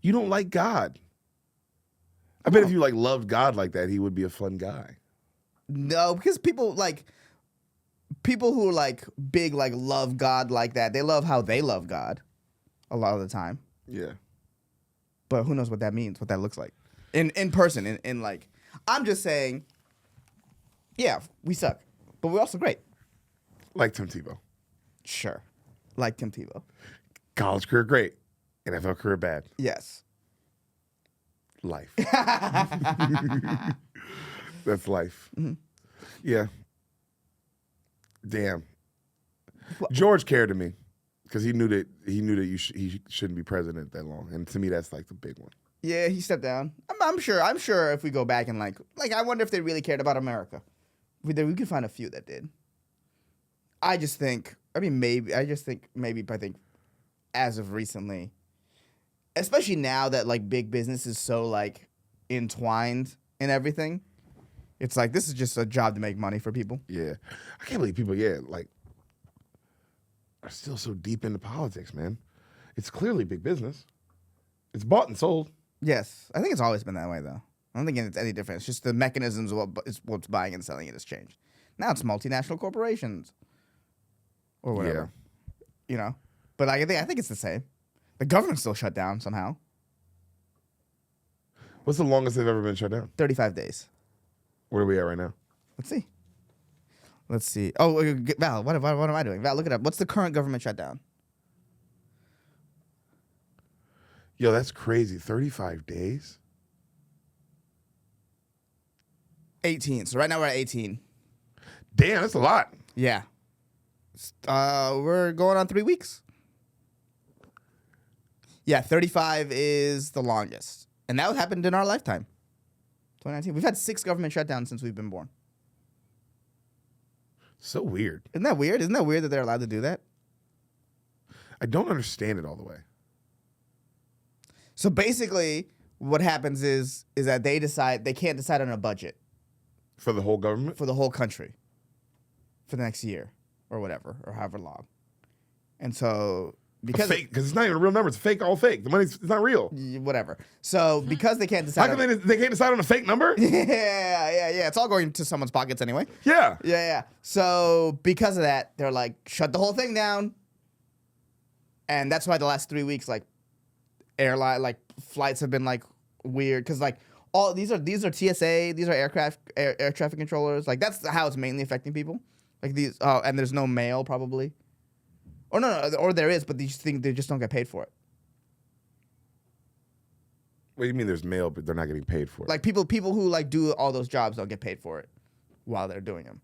You don't like God. I bet if you like loved God like that, he would be a fun guy. No, because people who are like big, like love God like that, they love how they love God a lot of the time. Yeah. But who knows what that means, what that looks like. In person, in like, I'm just saying, yeah, we suck. But we're also great. Like Tim Tebow. Sure. Like Tim Tebow. College career, great. NFL career, bad. Yes. Life. That's life. Mm-hmm. Yeah. Damn. George cared to me because he knew that he shouldn't be president that long, and to me that's like the big one. Yeah, he stepped down. I'm sure if we go back and like I wonder if they really cared about America. We could find a few that did. I think maybe as of recently, especially now that like big business is so like entwined in everything, it's like this is just a job to make money for people. Yeah. I can't believe people, like are still so deep into politics, man. It's clearly big business. It's bought and sold. Yes, I think it's always been that way though. I don't think it's any different. It's just the mechanisms of what's buying and selling it has changed. Now it's multinational corporations or whatever. Yeah. You know, but I think it's the same. The government's still shut down somehow. What's the longest they've ever been shut down? 35 days. Where are we at right now? Let's see. Oh, Val, what am I doing? Val, look it up. What's the current government shutdown? Yo, that's crazy. 35 days? 18. So right now we're at 18. Damn, that's a lot. Yeah. We're going on 3 weeks. Yeah, 35 is the longest. And that happened in our lifetime. 2019. We've had 6 government shutdowns since we've been born. So weird. Isn't that weird? Isn't that weird that they're allowed to do that? I don't understand it all the way. So basically, what happens is that they can't decide on a budget. For the whole government? For the whole country. For the next year. Or whatever. Or however long. And so... Because it's not even a real number. It's all fake. The money's not real. Whatever. So because they can't decide... How come they can't decide on a fake number? Yeah. It's all going to someone's pockets anyway. Yeah. Yeah. So because of that, they're like, shut the whole thing down. And that's why the last 3 weeks, like, flights have been, like, weird. Because, like, all these are TSA, these are air traffic controllers. Like, that's how it's mainly affecting people. Like, these... and there's no mail, probably. Or no, or there is, but they just don't get paid for it. What do you mean there's mail, but they're not getting paid for it? Like people who like do all those jobs don't get paid for it while they're doing them.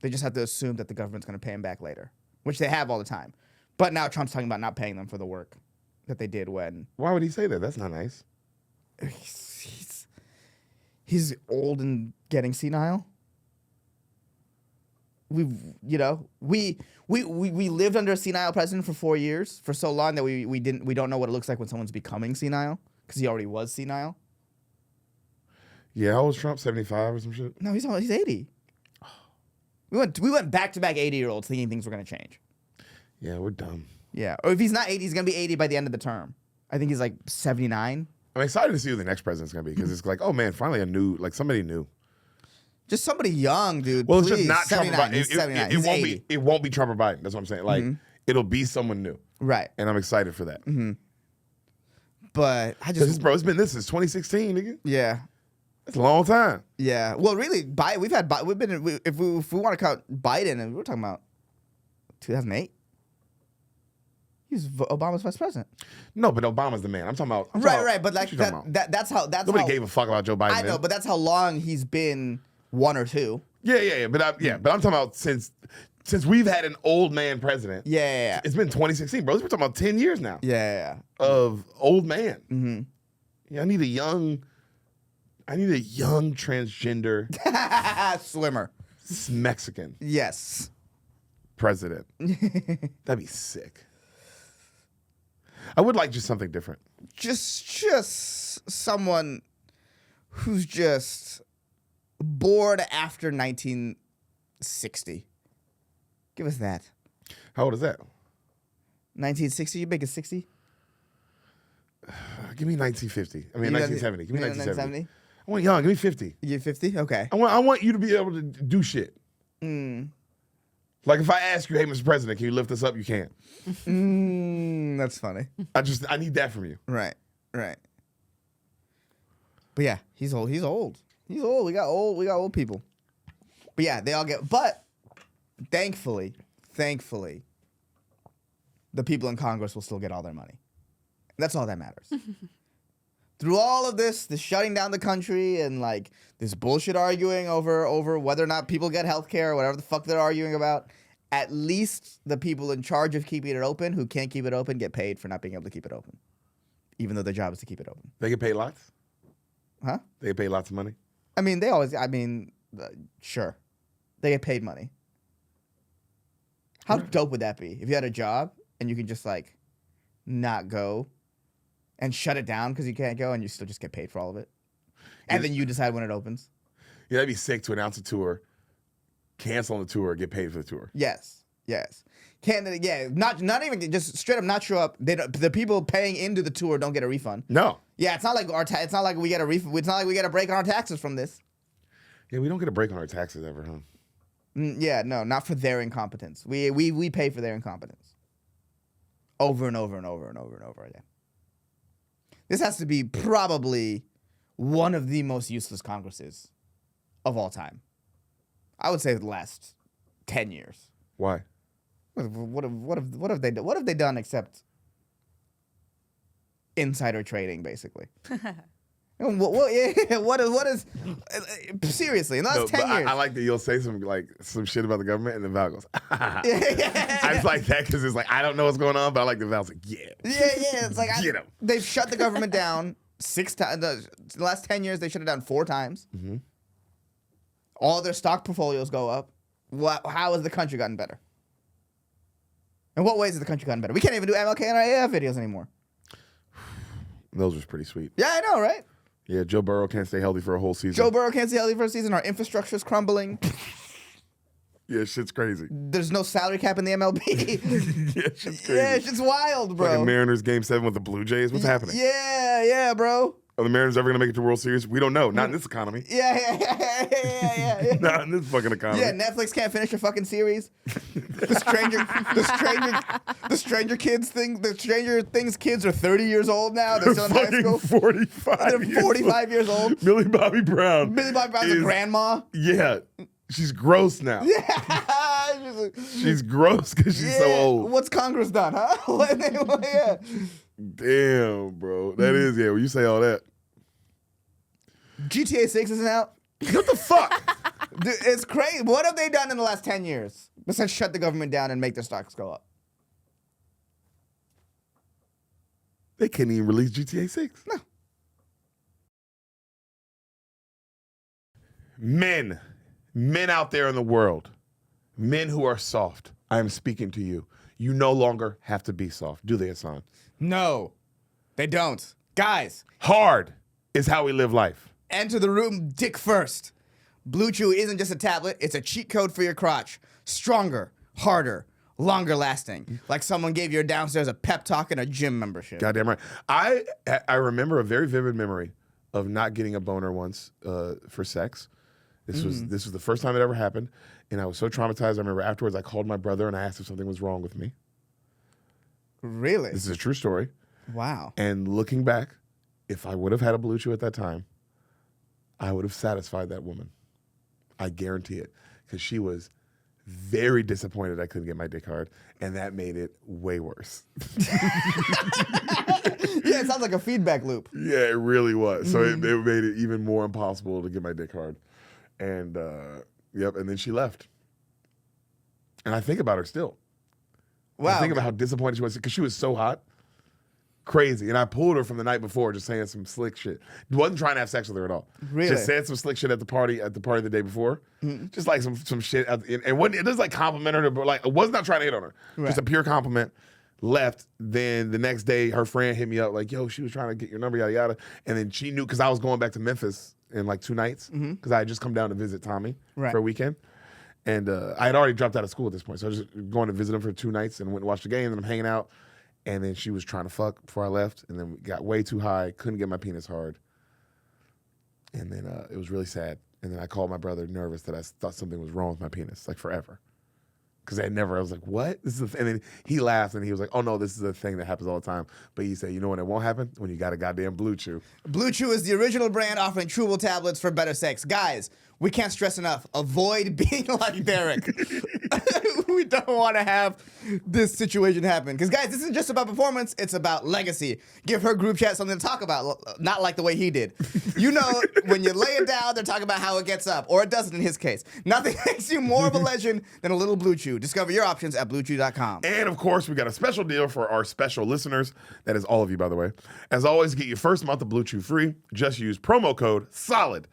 They just have to assume that the government's going to pay them back later, which they have all the time. But now Trump's talking about not paying them for the work that they did when. Why would he say that? That's not nice. He's old and getting senile. We lived under a senile president for 4 years, for so long that we don't know what it looks like when someone's becoming senile because he already was senile. Yeah, how old was Trump? 75 or some shit? No, he's 80. We went back to back 80-year-olds thinking things were gonna change. Yeah, we're dumb. Yeah, or if he's not 80, he's gonna be 80 by the end of the term. I think he's like 79. I'm excited to see who the next president's gonna be because it's like, oh man, finally somebody new. Just somebody young, dude. Well, please. it's just not Trump or Biden. He's 79. It won't be Trump or Biden. That's what I'm saying. Like, it'll be someone new. Right. And I'm excited for that. Mm-hmm. But I just... It's been this since 2016, nigga. Yeah. That's a long time. Yeah. Well, really, if we want to count Biden, and we're talking about 2008. He was Obama's vice president. No, but Obama's the man. I'm talking about... Right. But like that's how... Nobody gave a fuck about Joe Biden. I know, but that's how long he's been... 1 or 2. Yeah. But I'm talking about since we've had an old man president. Yeah. It's been 2016, bro. We're talking about 10 years now. Yeah. Of old man. Mm-hmm. Yeah, I need a young transgender slimmer Mexican. Yes. president. That'd be sick. I would like just something different. Just someone who's just bored after 1960. Give us that. How old is that? 1960. You make it 60? Give me 1950. I mean, You 1970. Give me you 1970. I want young. Give me 50. You're 50? Okay. I want you to be able to do shit. Like if I ask you, hey, Mr. President, can you lift us up? You can't. That's funny. I need that from you. Right. But yeah, he's old. He's old. We got old people. But yeah, they all get. But thankfully, the people in Congress will still get all their money. That's all that matters. Through all of this shutting down the country and like this bullshit arguing over whether or not people get health care or whatever the fuck they're arguing about, at least the people in charge of keeping it open who can't keep it open get paid for not being able to keep it open, even though their job is to keep it open. They get paid lots? Huh? They get paid lots of money? I mean, sure. They get paid money. How dope would that be if you had a job and you could just like not go and shut it down because you can't go and you still just get paid for all of it? And then you decide when it opens? Yeah, that'd be sick to announce a tour, cancel on the tour, get paid for the tour. Yes. Not even just straight up not show up. The people paying into the tour don't get a refund. No. Yeah, it's not like it's not like we get a refund. It's not like we get a break on our taxes from this. Yeah, we don't get a break on our taxes ever, huh? Yeah, no, not for their incompetence. We pay for their incompetence. Over and over and over and over and over again. This has to be probably one of the most useless Congresses of all time. I would say the last 10 years. Why? What have they done except insider trading, basically? What is seriously in the last 10 years? I like that you'll say some shit about the government and then Val goes, I just like that because it's like, I don't know what's going on, but I like the Val's like, yeah. It's like Get 'em. They've shut the government down 6 times. The last 10 years, they shut it down 4 times. Mm-hmm. All their stock portfolios go up. How has the country gotten better? In what ways has the country gotten better? We can't even do MLK and AF videos anymore. Those was pretty sweet. Yeah, I know, right? Yeah, Joe Burrow can't stay healthy for a whole season. Joe Burrow can't stay healthy for a season. Our infrastructure is crumbling. Yeah, shit's crazy. There's no salary cap in the MLB. Yeah, shit's crazy. Yeah, shit's wild, bro. Fucking Mariners Game 7 with the Blue Jays. What's happening? Yeah, bro. Are the Mariners ever going to make it to World Series? We don't know. Not in this economy. Yeah. Not in this fucking economy. Yeah, Netflix can't finish a fucking series. The Stranger Things kids are 30 years old now. They're still in high fucking school. 45 They're 45 years old. Millie Bobby Brown. Millie Bobby Brown's a grandma. Yeah. She's gross now. Yeah. She's gross because she's so old. What's Congress done, huh? Yeah. Damn, bro. That is, yeah, when you say all that. GTA 6 isn't out. What the fuck? Dude, it's crazy. What have they done in the last 10 years besides shut the government down and make their stocks go up? They can't even release GTA 6. No. Men out there in the world, men who are soft, I am speaking to you. You no longer have to be soft, do they, Ehsan? No, they don't. Guys. Hard is how we live life. Enter the room dick first. Blue Chew isn't just a tablet, it's a cheat code for your crotch. Stronger, harder, longer lasting. Like someone gave you downstairs a pep talk and a gym membership. Goddamn right. I remember a very vivid memory of not getting a boner once for sex. This was the first time it ever happened, and I was so traumatized. I remember afterwards I called my brother and I asked if something was wrong with me. Really? This is a true story. Wow. And looking back, if I would have had a Blue Chew at that time, I would have satisfied that woman. I guarantee it. Because she was very disappointed I couldn't get my dick hard, and that made it way worse. Yeah, it sounds like a feedback loop. Yeah, it really was. So it made it even more impossible to get my dick hard. And, and then she left. And I think about her still. Wow. I think about how disappointed she was because she was so hot. crazy. And I pulled her from the night before just saying some slick shit. Wasn't trying to have sex with her at all. Really? Just said some slick shit at the party the day before. Just like some shit. And wasn't, it doesn't like compliment her, but like, I was not trying to hit on her. Right. Just a pure compliment. Left. Then the next day, her friend hit me up like, yo, she was trying to get your number, yada, yada. And then she knew, because I was going back to Memphis in like 2 nights, because I had just come down to visit Tommy for a weekend. And I had already dropped out of school at this point. So I was just going to visit him for 2 nights and went and watched the game. And I'm hanging out. And then she was trying to fuck before I left. And then we got way too high. Couldn't get my penis hard. And then it was really sad. And then I called my brother nervous that I thought something was wrong with my penis, like forever. Because I was like, what? This is and then he laughed and he was like, oh no, this is a thing that happens all the time. But he said, you know when it won't happen? When you got a goddamn Blue Chew. Blue Chew is the original brand offering chewable tablets for better sex. Guys, we can't stress enough. Avoid being like Deric. We don't want to have this situation happen. Because, guys, this isn't just about performance. It's about legacy. Give her group chat something to talk about, not like the way he did. You know, when you lay it down, they're talking about how it gets up. Or it doesn't in his case. Nothing makes you more of a legend than a little Blue Chew. Discover your options at BlueChew.com. And, of course, we got a special deal for our special listeners. That is all of you, by the way. As always, get your first month of Blue Chew free. Just use promo code SOLID,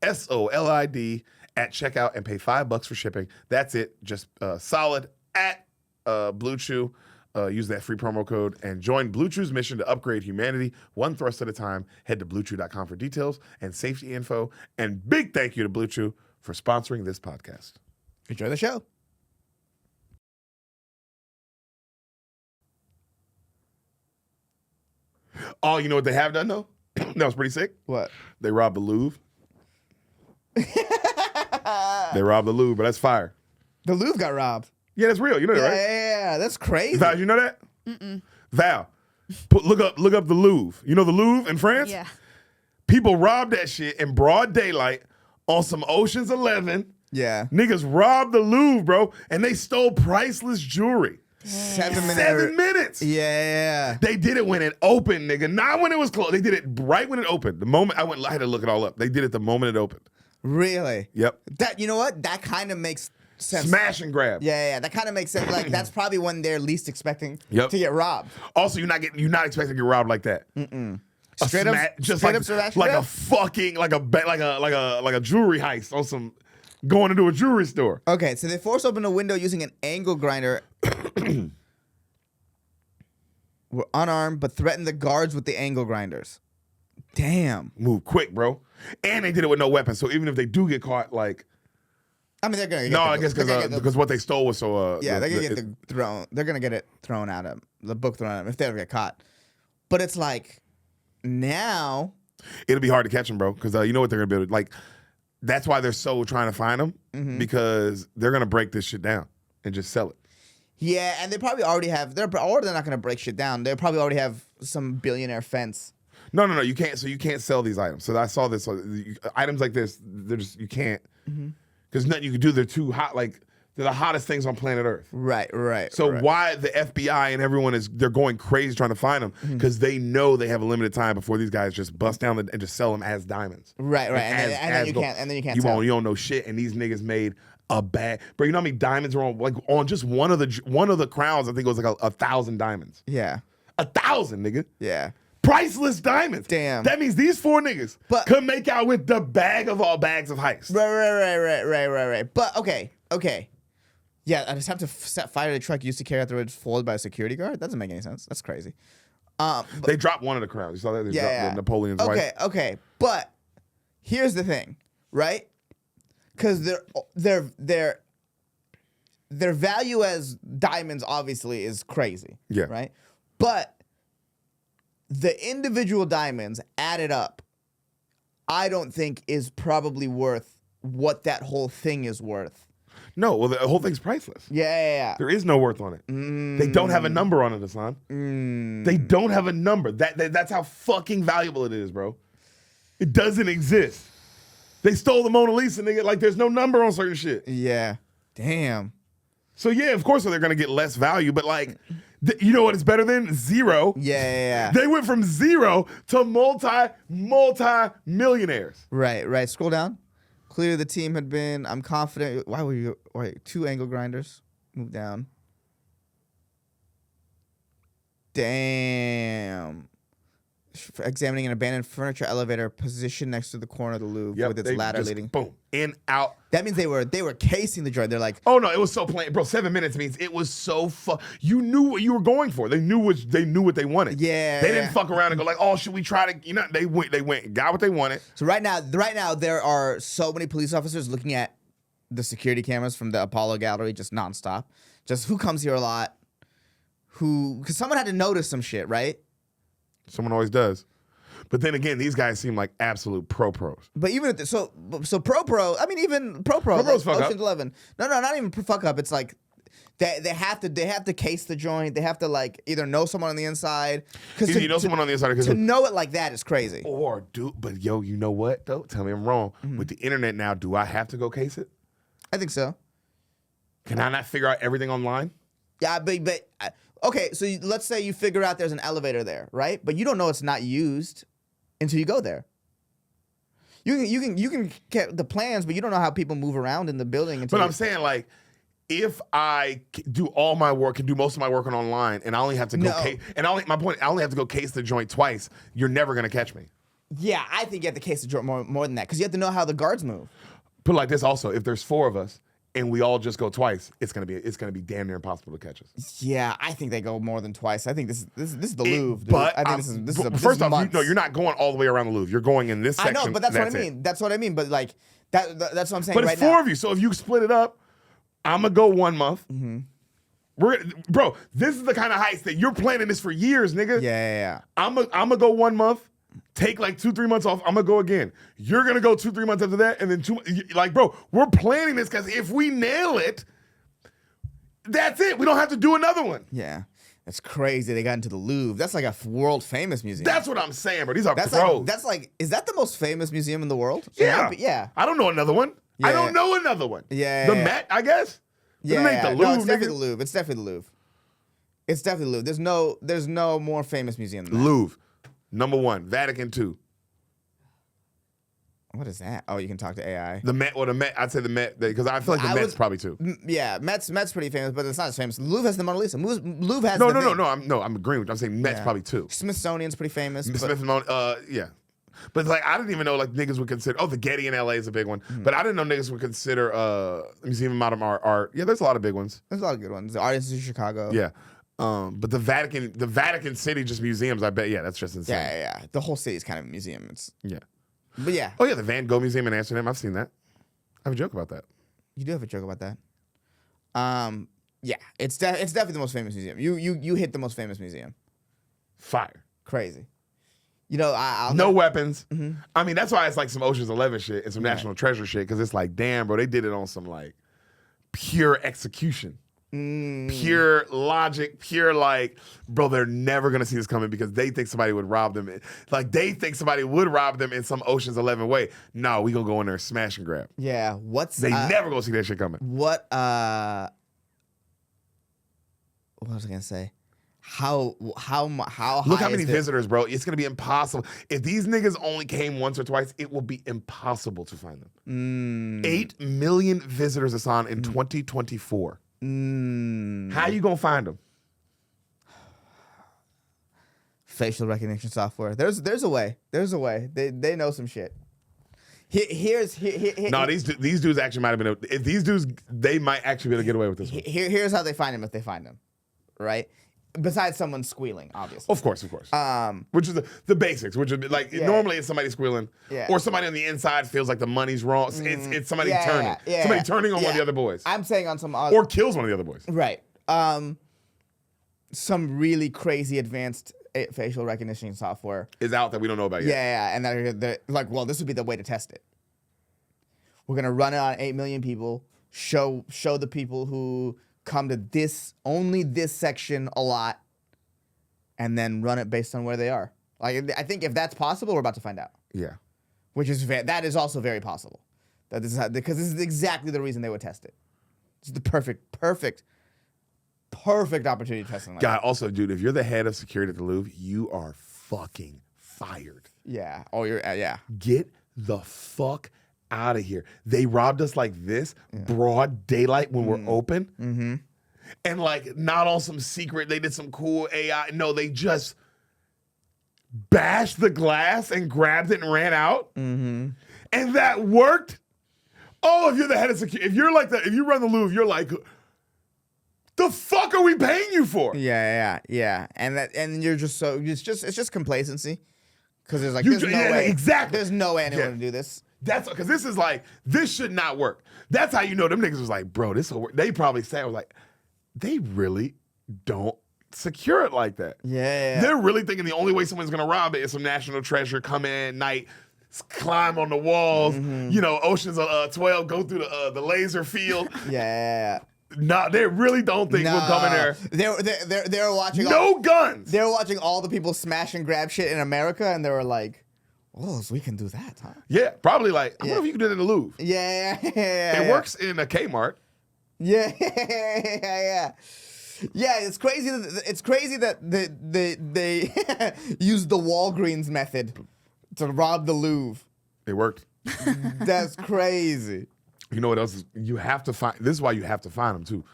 SOLID, at checkout and pay $5 for shipping. That's it. Just solid at Blue Chew. Use that free promo code and join Blue Chew's mission to upgrade humanity one thrust at a time. Head to BlueChew.com for details and safety info. And big thank you to Blue Chew for sponsoring this podcast. Enjoy the show. Oh, you know what they have done, though? That was pretty sick. What? They robbed the Louvre. They robbed the Louvre, but that's fire. The Louvre got robbed. Yeah, that's real. You know that, right? Yeah, that's crazy. Val, you know that? Val, look up the Louvre. You know the Louvre in France? Yeah. People robbed that shit in broad daylight on some Ocean's 11. Yeah. Niggas robbed the Louvre, bro, and they stole priceless jewelry. 7 minutes. 7 minutes. Yeah. They did it when it opened, nigga. Not when it was closed. They did it right when it opened. The moment I had to look it all up. They did it the moment it opened. Really? Yep. That, you know what? That kind of makes sense. Smash and grab. Yeah. That kind of makes sense. Like, that's probably when they're least expecting Yep. to get robbed. Also, you're not expecting to get robbed like that. Straight up, just straight like, up Smash and like grab? a fucking like a jewelry heist on some going into a jewelry store. Okay, so they forced open a window using an angle grinder. Were unarmed, but threatened the guards with the angle grinders. Damn. Move quick, bro. And they did it with no weapons. So even if they do get caught, like I mean, they're gonna get no, I guess because what they stole was so. they're gonna get the thrown. They're gonna get it thrown at them. The book thrown at them if they ever get caught. But it's like now it'll be hard to catch them, bro. Because you know what they're gonna be able to, like. That's why they're so trying to find them because they're gonna break this shit down and just sell it. Yeah, and they probably already have. They're not gonna break shit down. They probably already have some billionaire fence. No, you can't. So you can't sell these items. So I saw this. Items like this, you can't. Because nothing you can do. They're too hot. Like they're the hottest things on planet Earth. Right. So why the FBI and everyone they're going crazy trying to find them because they know they have a limited time before these guys just bust down and just sell them as diamonds. Right. And then you can't. You don't know shit. And these niggas made a bag, bro. You know how many diamonds are on just one of the crowns? I think it was like 1,000 diamonds. Yeah. 1,000, nigga. Yeah. Priceless diamonds. Damn. That means these 4 niggas could make out with the bag of all bags of heist. Right. But okay. Yeah, I just have to set fire to the truck used to carry out the road followed by a security guard. That doesn't make any sense. That's crazy. They dropped one of the crowns. You saw that? They dropped Napoleon's wife. Okay. But here's the thing, right? Because their value as diamonds obviously is crazy. Yeah. Right. But the individual diamonds added up, I don't think is probably worth what that whole thing is worth. No, well, the whole thing's priceless. Yeah. There is no worth on it. They don't have a number on it, Ehsan. They don't have a number. That's how fucking valuable it is, bro. It doesn't exist. They stole the Mona Lisa, nigga. Like, there's no number on certain shit. Yeah. Damn. So, yeah, of course they're going to get less value, but, like, you know what it's better than? 0. Yeah. They went from 0 to multi-millionaires. Right. Scroll down. Clearly the team had been, I'm confident. Wait, 2 angle grinders. Move down. Damn. Examining an abandoned furniture elevator positioned next to the corner of the Louvre with its they ladder just leading. Boom, in, out. That means they were casing the joint. They're like, Oh no, it was so plain, bro. 7 minutes means it was so You knew what you were going for. They knew what they wanted. Yeah, they yeah. didn't fuck around and go like, oh, should we try to? You know, they went, got what they wanted. so right now there are so many police officers looking at the security cameras from the Apollo Gallery just nonstop. Just who comes here a lot, because someone had to notice some shit, right? Someone always does. But then again, these guys seem like absolute pros. But even at so pro, I mean even pro, Pro-pros fuck up. Ocean's 11. No, not even fuck up. It's like they have to case the joint. They have to like either know someone on the inside. Either you know someone on the inside, to know it like that is crazy. Or but yo, you know what though? Tell me I'm wrong. Mm-hmm. With the internet now, do I have to go case it? I think so. Can I not figure out everything online? Yeah, but okay. So let's say you figure out there's an elevator there, right? But you don't know it's not used until you go there. You can get the plans, but you don't know how people move around in the building. But I'm saying like, if I do all my work and do most of my work online, and I only have to go I only have to go case the joint twice. You're never gonna catch me. Yeah, I think you have to case the joint more than that because you have to know how the guards move. Put it like this also, if there's 4 of us and we all just go twice, it's gonna be damn near impossible to catch us. Yeah, I think they go more than twice. I think this is the Louvre. Dude. But I think this is first off, months. you're not going all the way around the Louvre. You're going in this section. I know, but that's what I it. mean. That's what I mean. But like that's what I'm saying. But right it's 4 now. of you, so if you split it up, I'm gonna go 1 month. Bro, this is the kind of heist that you're planning this for years, nigga. Yeah. I'm gonna go 1 month, take like 2-3 months off. I'm gonna go again. You're gonna go 2-3 months after that, and then like, bro, we're planning this because if we nail it, that's it. We don't have to do another one. Yeah. That's crazy. They got into the Louvre. That's like a world famous museum. That's what I'm saying, bro. These are that's pros. is that the most famous museum in the world? Yeah. Yeah. I don't know another one. I Yeah. don't know another one. Yeah. The Met, I guess. Yeah. It ain't the No, Louvre, it's definitely nigga. the Louvre. It's definitely the Louvre. It's definitely the Louvre. There's no more famous museum than that. Louvre, number 1. Vatican 2. What is that? Oh, you can talk to AI. The Met, I'd say the Met, because I feel like the Met's probably 2. Yeah, Met's pretty famous, but it's not as famous. Louvre has the Mona Lisa. Louvre has No, the thing. I'm agreeing with you. I'm saying Met's Yeah. probably 2. Smithsonian's pretty famous. but- Smith and Mona, yeah. But like, I didn't even know like niggas would consider. Oh, the Getty in LA is a big one. But I didn't know niggas would consider Museum of Modern Art. Yeah, there's a lot of big ones. There's a lot of good ones. The Art Institute of Chicago. Yeah. But the Vatican City, just museums. I bet. Yeah, that's just insane. Yeah. The whole city is kind of a museum. It's Yeah. but yeah. Oh yeah, the Van Gogh Museum in Amsterdam. I've seen that. I have a joke about that. You do have a joke about that. Yeah, it's definitely the most famous museum. You hit the most famous museum. Fire. Crazy. You know, I'll No weapons. I mean, that's why it's like some Ocean's 11 shit and some National Treasure shit, because it's like, damn, bro, they did it on some like pure execution. Pure logic, pure like, bro, they're never gonna see this coming because they think somebody would rob them. Like they think somebody would rob them in some Ocean's 11 way. No, we gonna go in there and smash and grab. Yeah. They never gonna see that shit coming. What was I gonna say? How Look high how many is the- visitors, bro. It's gonna be impossible. If these niggas only came once or twice, it will be impossible to find them. 8 million visitors, Ehsan, in 2024. How you gonna find them? Facial recognition software. There's a way. There's a way. They know some shit. Here's No, these dudes actually might have been. If these dudes, they might actually be able to get away with this one. here's how they find him if they find him, right? Besides someone squealing, obviously. Of course. Which is the basics, which would be like normally it's somebody squealing, or somebody on the inside feels like the money's wrong. It's somebody turning, somebody turning on one of the other boys. I'm saying on some or kills one of the other boys. Right. Some really crazy advanced facial recognition software is out that we don't know about yet. Yeah, and they're like, well, this would be the way to test it. We're gonna run it on 8 million people. Show the people who come to only this section a lot, and then run it based on where they are. Like, I think if that's possible, we're about to find out. Yeah, that is also very possible. Because this is exactly the reason they would test it. It's the perfect opportunity to test something like that. Also, dude, if you're the head of security at the Louvre, you are fucking fired. Yeah. Oh, you're yeah. Get the fuck out of here. They robbed us like this, broad daylight when we're open. And like not on some secret, they did some cool AI. No, they just bashed the glass and grabbed it and ran out. And that worked. Oh, if you're the head of security, if you're like if you run the Louvre, you're like, the fuck are we paying you for? Yeah. And you're just it's just complacency. Because there's like, You there's ju- no yeah, way. exactly. There's no way anyone Yeah. would do this. That's because this is like, this should not work. That's how you know them niggas was like, bro, this will work. They probably said, was like, they really don't secure it like that. Yeah. They're really thinking the only way someone's gonna rob it is some national treasure, come in at night, climb on the walls, you know, Oceans 12, go through the laser field. Yeah. No, they really don't think we'll come in there. They're watching No guns. They were watching all the people smash and grab shit in America, and they were like, "Oh, so we can do that, huh?" Yeah, probably like, I wonder if you can do it in the Louvre. Yeah. It works in a Kmart. Yeah. Yeah, it's crazy. It's crazy that they used the Walgreens method to rob the Louvre. It worked. That's crazy. You know what else? You have to find. This is why you have to find them too,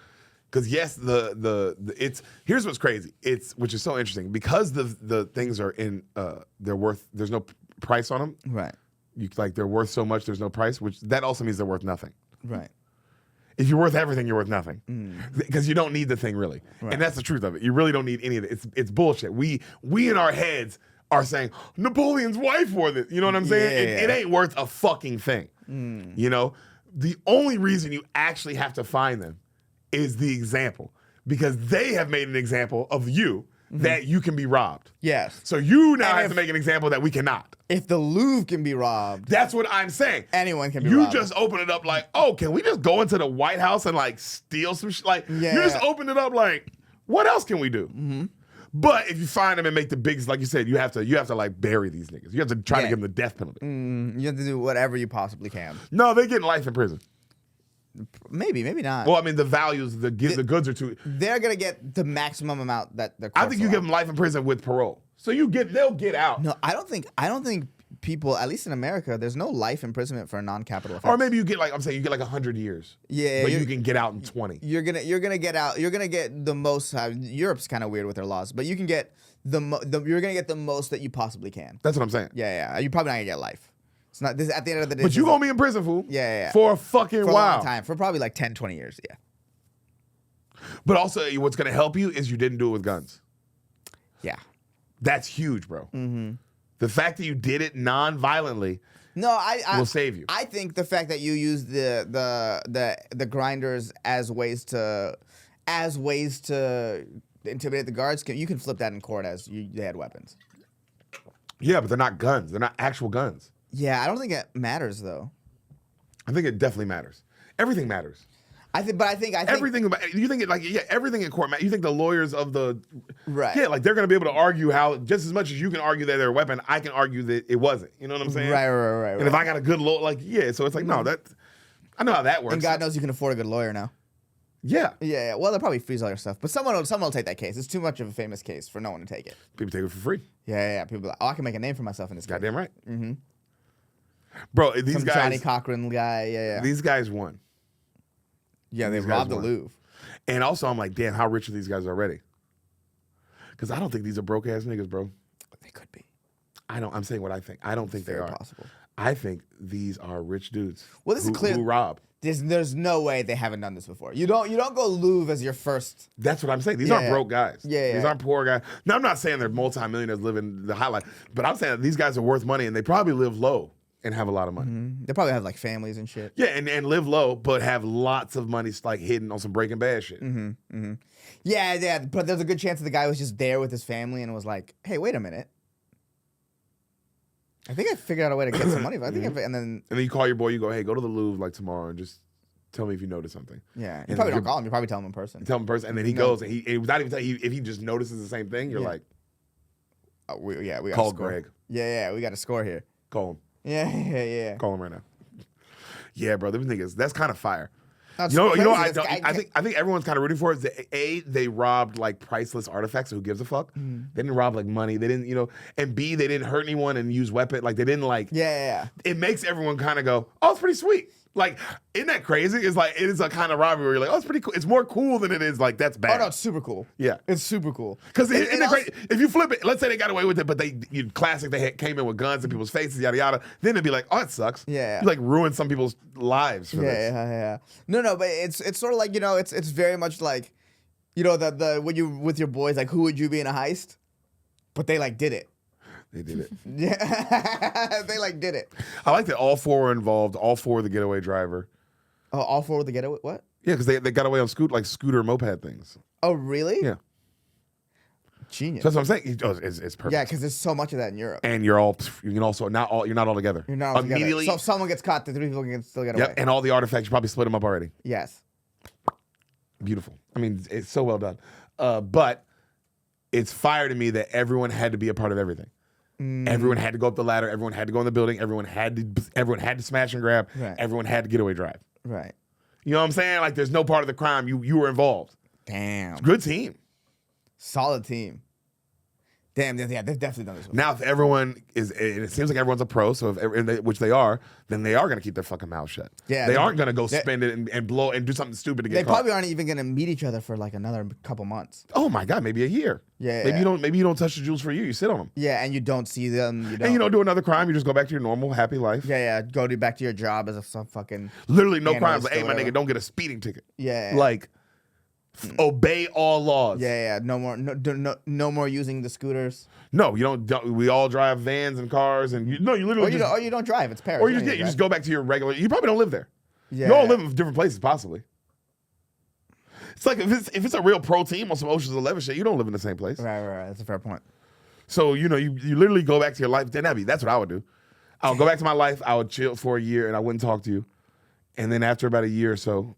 because yes, it's here's what's crazy. Which is so interesting because the things are in they're worth. There's no price on them. Right. They're worth so much. There's no price, which that also means they're worth nothing. Right. If you're worth everything, you're worth nothing because you don't need the thing really, and that's the truth of it. You really don't need any of it. It's bullshit. We in our heads are saying Napoleon's wife wore this. You know what I'm saying? Yeah. It ain't worth a fucking thing. You know. The only reason you actually have to find them is the example, because they have made an example of you that you can be robbed. Yes. So you now And have if- to make an example that we cannot. If the Louvre can be robbed, That's what I'm saying. anyone can be You robbed. just open it up like, oh, can we just go into the White House and like steal some shit? Like, you just open it up like, what else can we do? But if you find them and make the biggest, like you said, you have to like bury these niggas. You have to try to Yeah. give them the death penalty. You have to do whatever you possibly can. No, they're getting life in prison. Maybe not. Well, I mean, the values, the goods are too. They're gonna get the maximum amount that they're. I think you give them life in prison with parole, so they'll get out. No, I don't think people, at least in America, there's no life imprisonment for a non-capital offense. Or maybe you get like 100 years. Yeah, but you're- you can get out in 20. You're gonna get out. You're gonna get the most. Europe's kind of weird with their laws, but you can get you're gonna get the most that you possibly can. That's what I'm saying. Yeah. You're probably not gonna get life. It's not this at the end of the day. But you gonna be in prison, fool. Yeah. For a fucking for a while. long time, for probably like 10, 20 years. Yeah. But also, what's gonna help you is you didn't do it with guns. Yeah. That's huge, bro. The fact that you did it non-violently No, I will save you. I think the fact that you use the grinders as ways to intimidate the guards, you can flip that in court as they had weapons. Yeah, but they're not guns. They're not actual guns. Yeah, I don't think it matters though. I think it definitely matters. Everything matters. I think Everything about you think it like everything in court. You think the lawyers of the Right. Yeah, like they're gonna be able to argue how just as much as you can argue that they're a weapon, I can argue that it wasn't. You know what I'm saying? Right. And if I got a good lawyer, so it's like no, that I know how that works. And God knows you can afford a good lawyer now. Yeah, Yeah. Well, they'll probably freeze all your stuff, but someone will take that case. It's too much of a famous case for no one to take it. people take it for free. Yeah. People are like, I can make a name for myself in this case. Goddamn right. Bro, these Some guys, Johnny Cochran guy. Yeah. these guys won. Yeah, they these guys robbed the won. Louvre. And also, I'm like, damn, how rich are these guys already? Because I don't think these are broke ass niggas, bro. They could be. I'm saying what I think. I don't think they Very are. possible. I think these are rich dudes. Well, this is clear. Who rob. There's no way they haven't done this before. You don't go Louvre as your first. That's what I'm saying. These Yeah, aren't yeah. broke guys. Yeah, These yeah. aren't poor guys. Now, I'm not saying they're multimillionaires living the high life, but I'm saying that these guys are worth money and they probably live low and have a lot of money. They probably have like families and shit. Yeah, and live low, but have lots of money like hidden on some Breaking Bad shit. Yeah, but there's a good chance that the guy was just there with his family and was like, "Hey, wait a minute. I think I figured out a way to get some money." And then And then you call your boy, you go, hey, go to the Louvre like tomorrow and just tell me if you notice something. yeah, you And probably then don't call him. You probably tell him in person. Tell him in person, and then he goes, and he without even telling you, if he just notices the same thing, you're Yeah. like, We got call score. Greg. Yeah, we got to score here. Call him. Yeah. Call him right now. Yeah, bro, them niggas, that's kind of fire. That's You know crazy. what That's- I think everyone's kind of rooting for is that they robbed like priceless artifacts. So who gives a fuck? They didn't rob like money. They didn't, and B, they didn't hurt anyone and use weapon. Like they didn't like. Yeah. It makes everyone kind of go, oh, it's pretty sweet. Like, isn't that crazy? It's like, it is a kind of robbery where you're like, oh, it's pretty cool. It's more cool than it is like, that's bad. Oh no, it's super cool. Yeah. It's super cool. Because And also- if you flip it, let's say they got away with it, but they came in with guns in people's faces, yada yada. Then it'd be like, oh, it sucks. Yeah. You like ruin some people's lives for this. Yeah. No, but it's sort of like, it's very much like, the when you with your boys, like, who would you be in a heist? But they like did it. They did it. Yeah, they like did it. I like that all four were involved. All four of the getaway driver. Oh, all four with the getaway. What? Yeah, because they got away on scooter moped things. Oh, really? Yeah. Genius. So that's what I'm saying. It's perfect. Yeah, because there's so much of that in Europe. And you're all you're not all together. You're not all together. Immediately. So if someone gets caught, the three people can still get away. Yep. And all the artifacts, you probably split them up already. Yes. Beautiful. I mean, it's so well done. But it's fire to me that everyone had to be a part of everything. Everyone had to go up the ladder. Everyone had to go in the building. Everyone had to smash and grab. Right. Everyone had to getaway drive. Right. You know what I'm saying? Like, there's no part of the crime you were involved. Damn. Good team. Solid team. Damn, yeah, they've definitely done this. Now, if everyone is, and it seems like everyone's a pro, so which they are, then they are going to keep their fucking mouth shut. Yeah, they aren't going to go spend it and blow and do something stupid to get They caught. probably aren't even going to meet each other for like another couple months. Oh my God, maybe a year. Yeah. Maybe you don't touch the jewels for a year. You sit on them. Yeah, and you don't see them. And you don't do another crime. You just go back to your normal happy life. Yeah. Go back to your job as some fucking. Literally no crimes. analyst Like, hey, or my nigga, whatever. don't get a speeding ticket. Yeah. Like, obey all laws. Yeah. No more using the scooters. No, you don't. We all drive vans and cars, and you literally Or you don't drive. It's Paris. or you don't need to just drive. go back to your regular. You probably don't live there. Yeah. You all live in different places, possibly. It's like if it's a real pro team on some Ocean's 11 shit, you don't live in the same place. Right. That's a fair point. So you literally go back to your life. Then that's what I would do. I would go back to my life. I would chill for a year, and I wouldn't talk to you. And then after about a year or so,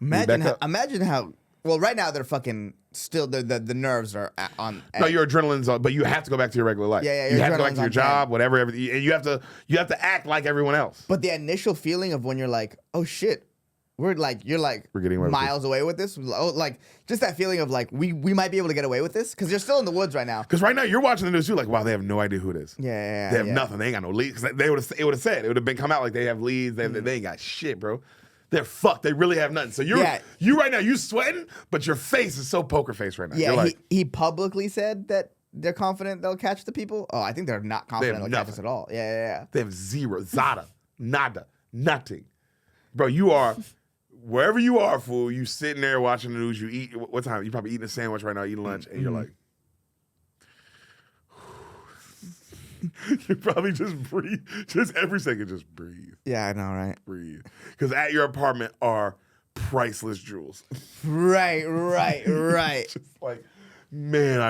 Imagine back how. Well, right now they're fucking still. The nerves are on. no, your adrenaline's on, but you have to go back to your regular life. Yeah, You your have to go back adrenaline's to your on job, 10. whatever, everything, and you have to act like everyone else. But the initial feeling of when you're like, oh shit, you're getting away with miles away with this. Oh, like just that feeling of like we might be able to get away with this because you're still in the woods right now. Because right now you're watching the news too, like, wow, they have no idea who it is. Yeah. They have nothing. They ain't got no leads. Because it would have said, it would have been come out like they have leads. They ain't got shit, bro. They're fucked. They really have nothing. So you right now, you sweating, but your face is so poker face right now. Yeah, You're like, he publicly said that they're confident they'll catch the people. Oh, I think they're not confident they'll catch us at all. Yeah. they have zero, zada, nada, nothing. Bro, you are, wherever you are, fool, you sitting there watching the news, you eat, what time? You probably eating a sandwich right now, eating lunch, and you're like, you probably just breathe, just every second, just breathe. Yeah, I know, right? Breathe. Because at your apartment are priceless jewels. Right. Just like, man,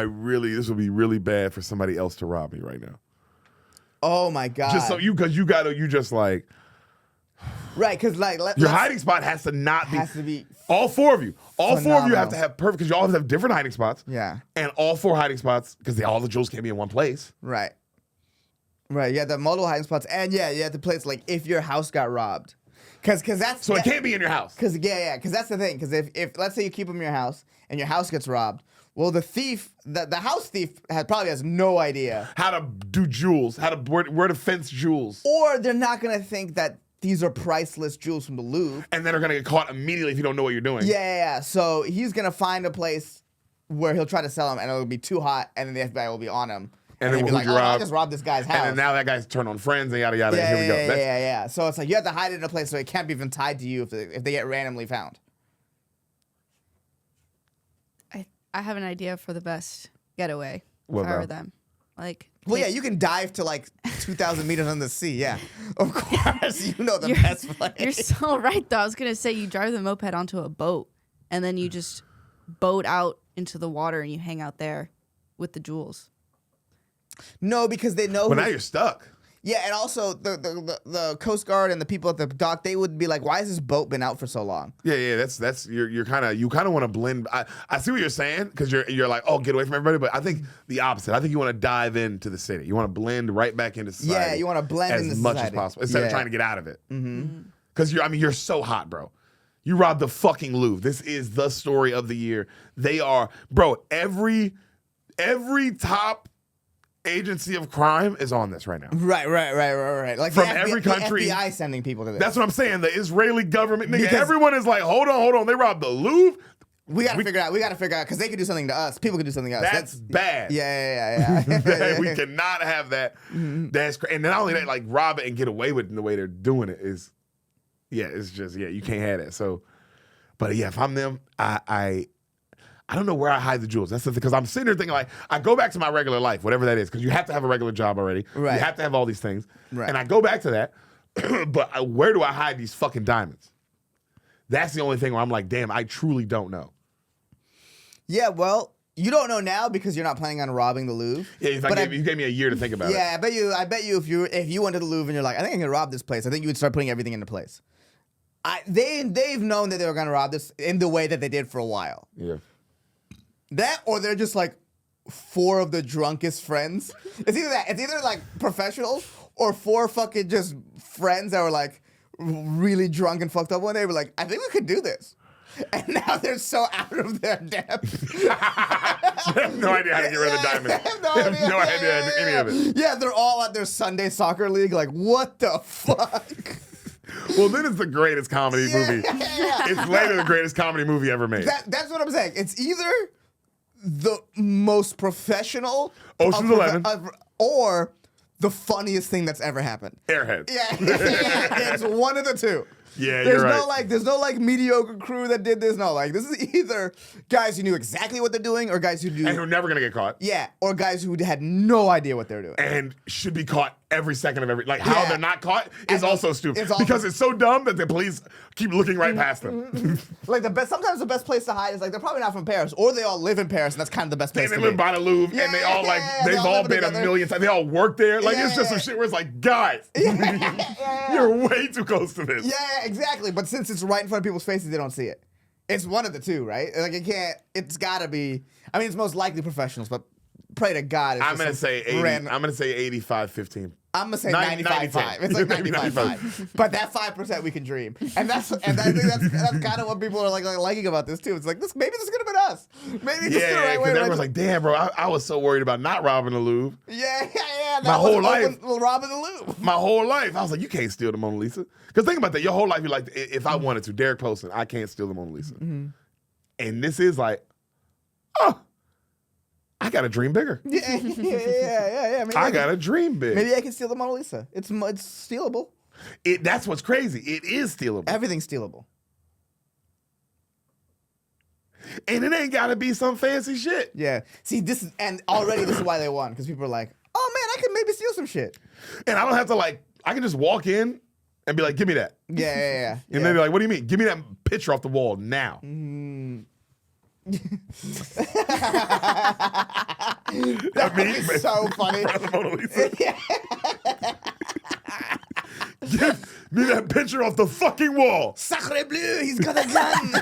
this would be really bad for somebody else to rob me right now. Oh my god. Just so you just like, right, because like your hiding spot has to not be. has to be All four of you. All four of you have phenomenal. to have perfect, because you all have different hiding spots. Yeah. And all four hiding spots, because all the jewels can't be in one place. Right. You have the multiple hiding spots, and you have the place like if your house got robbed, because that's So it can't be in your house. because that's the thing, because if let's say you keep them in your house and your house gets robbed, well the thief, the house thief probably has no idea, How to do jewels, where to fence jewels. or they're not gonna think that these are priceless jewels from the Louvre. And then are going to get caught immediately if you don't know what you're doing. Yeah. So he's gonna find a place where he'll try to sell them, and it'll be too hot, and then the FBI will be on him. And then he'll be who'd like, you oh, I rob? just robbed this guy's house. And then now that guy's turned on friends and yada, yada. And here we go. That's- Yeah. So it's like you have to hide it in a place so it can't be even tied to you if they get randomly found. I have an idea for the best getaway What, for bro? them. Like, Well, yeah, you can dive to like 2,000 meters under the sea. Yeah, of course, you know the You're- best place. you're so right, though. I was gonna say you drive the moped onto a boat, and then you just boat out into the water, and you hang out there with the jewels. No, because they know. But now you're stuck. Yeah, and also the Coast Guard and the people at the dock, they would be like, "Why has this boat been out for so long?" Yeah. That's you kind of want to blend. I see what you're saying, because you're like, oh, get away from everybody. But I think the opposite. I think you want to dive into the city. You want to blend right back into society. Yeah, you want to blend as into much society. as possible instead of Yeah. trying to get out of it. Because you're so hot, bro. You robbed the fucking Louvre. This is the story of the year. They are, bro. Every top agency of crime is on this right now. Right. Like From the every country. the FBI sending people to this. That's what I'm saying. The Israeli government, nigga, Because- everyone is like, hold on. They robbed the Louvre. we gotta figure out. We gotta figure out because they could do something to us. People could do something to us. That's bad. Yeah. We cannot have that. That's and not only that, like rob it and get away with it in the way they're doing it is, it's just you can't have that. So, but if I'm them, I don't know where I hide the jewels. That's the thing, because I'm sitting there thinking like I go back to my regular life, whatever that is, because you have to have a regular job already. Right. You have to have all these things, Right. and I go back to that. But where do I hide these fucking diamonds? That's the only thing where I'm like, damn, I truly don't know. Yeah, well, you don't know now because you're not planning on robbing the Louvre. Yeah, if you gave me a year to think about it. Yeah, I bet you if you went to the Louvre and you're like, I think I'm gonna rob this place, I think you would start putting everything into place. They've known that they were gonna rob this in the way that they did for a while. Yeah. That or they're just like 4 of the drunkest friends. It's either that. It's either like professionals or 4 fucking just friends that were like really drunk and fucked up one day. Were like, I think we could do this. And now they're so out of their depth. They have no idea how to get rid of the diamond. They have no They idea. have no idea any of it. Yeah, they're all at their Sunday soccer league. Like, what the fuck? Well, then it's the greatest comedy movie. It's later the greatest comedy movie ever made. That's what I'm saying. It's either the most professional Ocean's 11. or the funniest thing that's ever happened. Airhead. Yeah, it's one of the two. Yeah, There's you're no right. there's no mediocre crew that did this. No, like this is either guys who knew exactly what they're doing or guys who do. And who are never gonna get caught. Yeah, or guys who had no idea what they're doing. And should be caught every second of every. Like how Yeah. they're not caught is And also stupid. it's also- because it's so dumb that the police keep looking right past them. Like sometimes the best place to hide is like they're probably not from Paris, or they all live in Paris, and that's kind of the best place And they to live be. by the Louvre, and they all like Yeah, they've they all all live been together. a million times. They all work there. Like it's just some Yeah. shit where it's like, guys, Yeah. you're way too close to this. Yeah, exactly. But since it's right in front of people's faces, they don't see it. It's one of the two, right? Like it can't. It's got to be. I mean, it's most likely professionals, but pray to God. It's I'm just gonna some say 80. random- I'm gonna say 85-15. I'm gonna say 90, 95-5. It's like Maybe 95-5. But that 5% we can dream, and I think that's kind of what people are like liking about this too. It's like this. Maybe this could have been us. Maybe this is the Yeah, right way. because to everyone's like, damn, bro, I was so worried about not robbing the Louvre. Yeah. That My whole was life. robbing the Louvre. My whole life, I was like, you can't steal the Mona Lisa. Because think about that, your whole life, you're like, if I wanted to, Deric Poston, I can't steal the Mona Lisa. And this is like, oh, I got to dream bigger. Yeah. Maybe I got to dream big. Maybe I can steal the Mona Lisa. It's stealable. That's what's crazy. It is stealable. Everything's stealable. And it ain't got to be some fancy shit. Yeah. See, this is why they won, because people are like, oh man, I can maybe steal some shit. And I don't have to I can just walk in and be like, give me that. Yeah. And then they're like, what do you mean? Give me that picture off the wall now. That is so funny. The Mona Lisa. Give me that picture off the fucking wall. Sacre bleu, he's got a gun.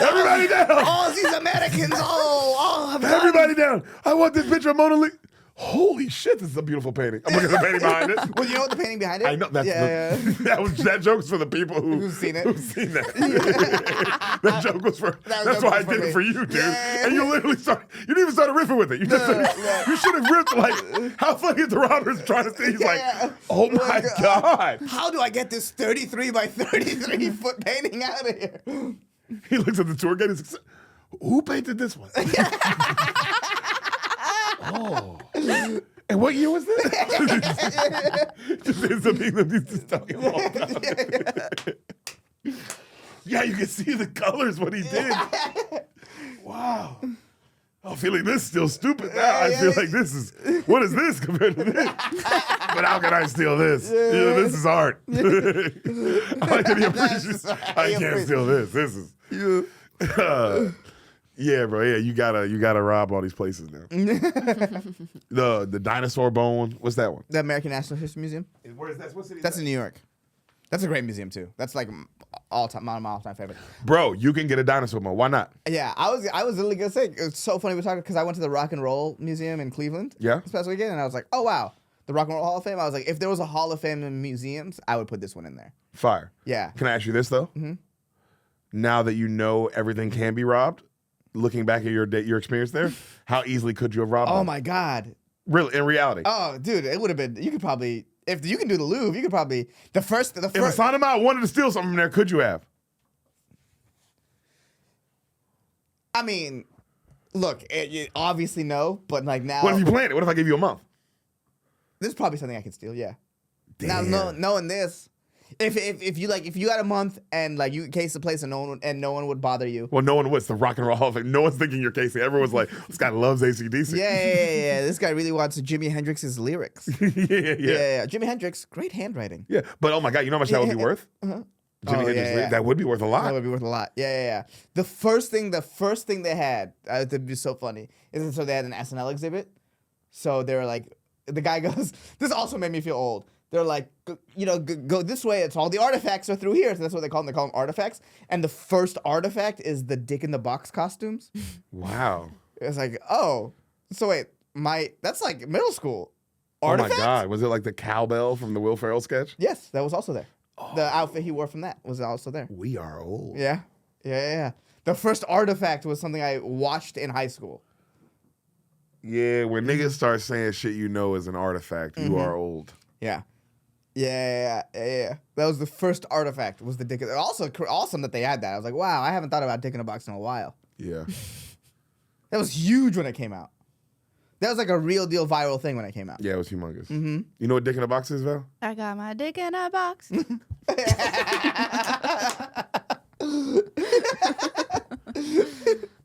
Everybody down. All these Americans, have guns. Everybody down. I want this picture of Mona Lisa. Holy shit, this is a beautiful painting. I'm looking at the painting behind it. Well, you know what the painting behind it? I know that's Yeah. that joke's for the people who've seen it. Who've seen that. That joke was for. That's joke why I was for did me. it for you, dude. Yeah. And you literally started. You didn't even start riffing with it. You just you should have ripped like how funny is the Robert's trying to say. He's like, oh my god. How do I get this 33 by 33 foot painting out of here? He looks at the tour guide. He's like, who painted this one? Oh. And what year was this? Just ends up being just talking about. Yeah, you can see the colors, what he did. Wow. I'm feeling this still stupid now. I feel like this is, what is this compared to this? But how can I steal this? Yeah, this is art. I like that he appreciates. I can't steal this. This is. Yeah, bro. Yeah, you gotta rob all these places now. The dinosaur bone. What's that one? The American National History Museum. Where is that? What city? That's in New York. That's a great museum too. That's like my all-time favorite. Bro, you can get a dinosaur bone. Why not? Yeah, I was literally gonna say it's so funny we're talking because I went to the Rock and Roll Museum in Cleveland. Yeah. This past weekend, and I was like, oh wow, the Rock and Roll Hall of Fame. I was like, if there was a Hall of Fame in museums, I would put this one in there. Fire. Yeah. Can I ask you this though? Mm-hmm. Now that you know everything can be robbed, looking back at your experience there, how easily could you have robbed Oh them? my God. Really, in reality. Oh, dude, it would have been. You could probably, if you can do the Louvre, you could probably the first. If Ehsan Ahmad wanted to steal something from there, could you have? I mean, look, obviously no, but like now, What if you planned it? What if I gave you a month? this is probably something I could steal. Yeah. Damn. Now, knowing this, if you had a month and like you case the place and no one would bother you. Well, no one would. It's the Rock and Roll Hall of Fame. No one's thinking you're Casey. Everyone's like, this guy loves AC/DC. Yeah. This guy really wants Jimi Hendrix's lyrics. yeah. Jimi Hendrix, great handwriting. Yeah, but oh my God, you know how much that would be worth? Uh-huh. Jimi Oh, Hendrix, yeah. that would be worth a lot. That would be worth a lot. Yeah. The first thing they had, that'd be so funny, is so they had an SNL exhibit. So they were like, the guy goes, this also made me feel old. They're like, go this way. It's all the artifacts are through here. So that's what they call them. They call them artifacts. And the first artifact is the Dick in the Box costumes. Wow. It's like, oh, so wait, that's like middle school. Oh my Artifacts? God. Was it like the cowbell from the Will Ferrell sketch? Yes, that was also there. The outfit he wore from that was also there. We are old. Yeah. The first artifact was something I watched in high school. Yeah, when niggas start saying shit you know is an artifact, you are old. Yeah. That was the first artifact. Was the Dick? Also awesome that they had that. I was like, wow, I haven't thought about Dick in a Box in a while. Yeah. That was huge when it came out. That was like a real deal viral thing when it came out. Yeah, it was humongous. Mm-hmm. You know what Dick in a Box is, Val? I got my dick in a box.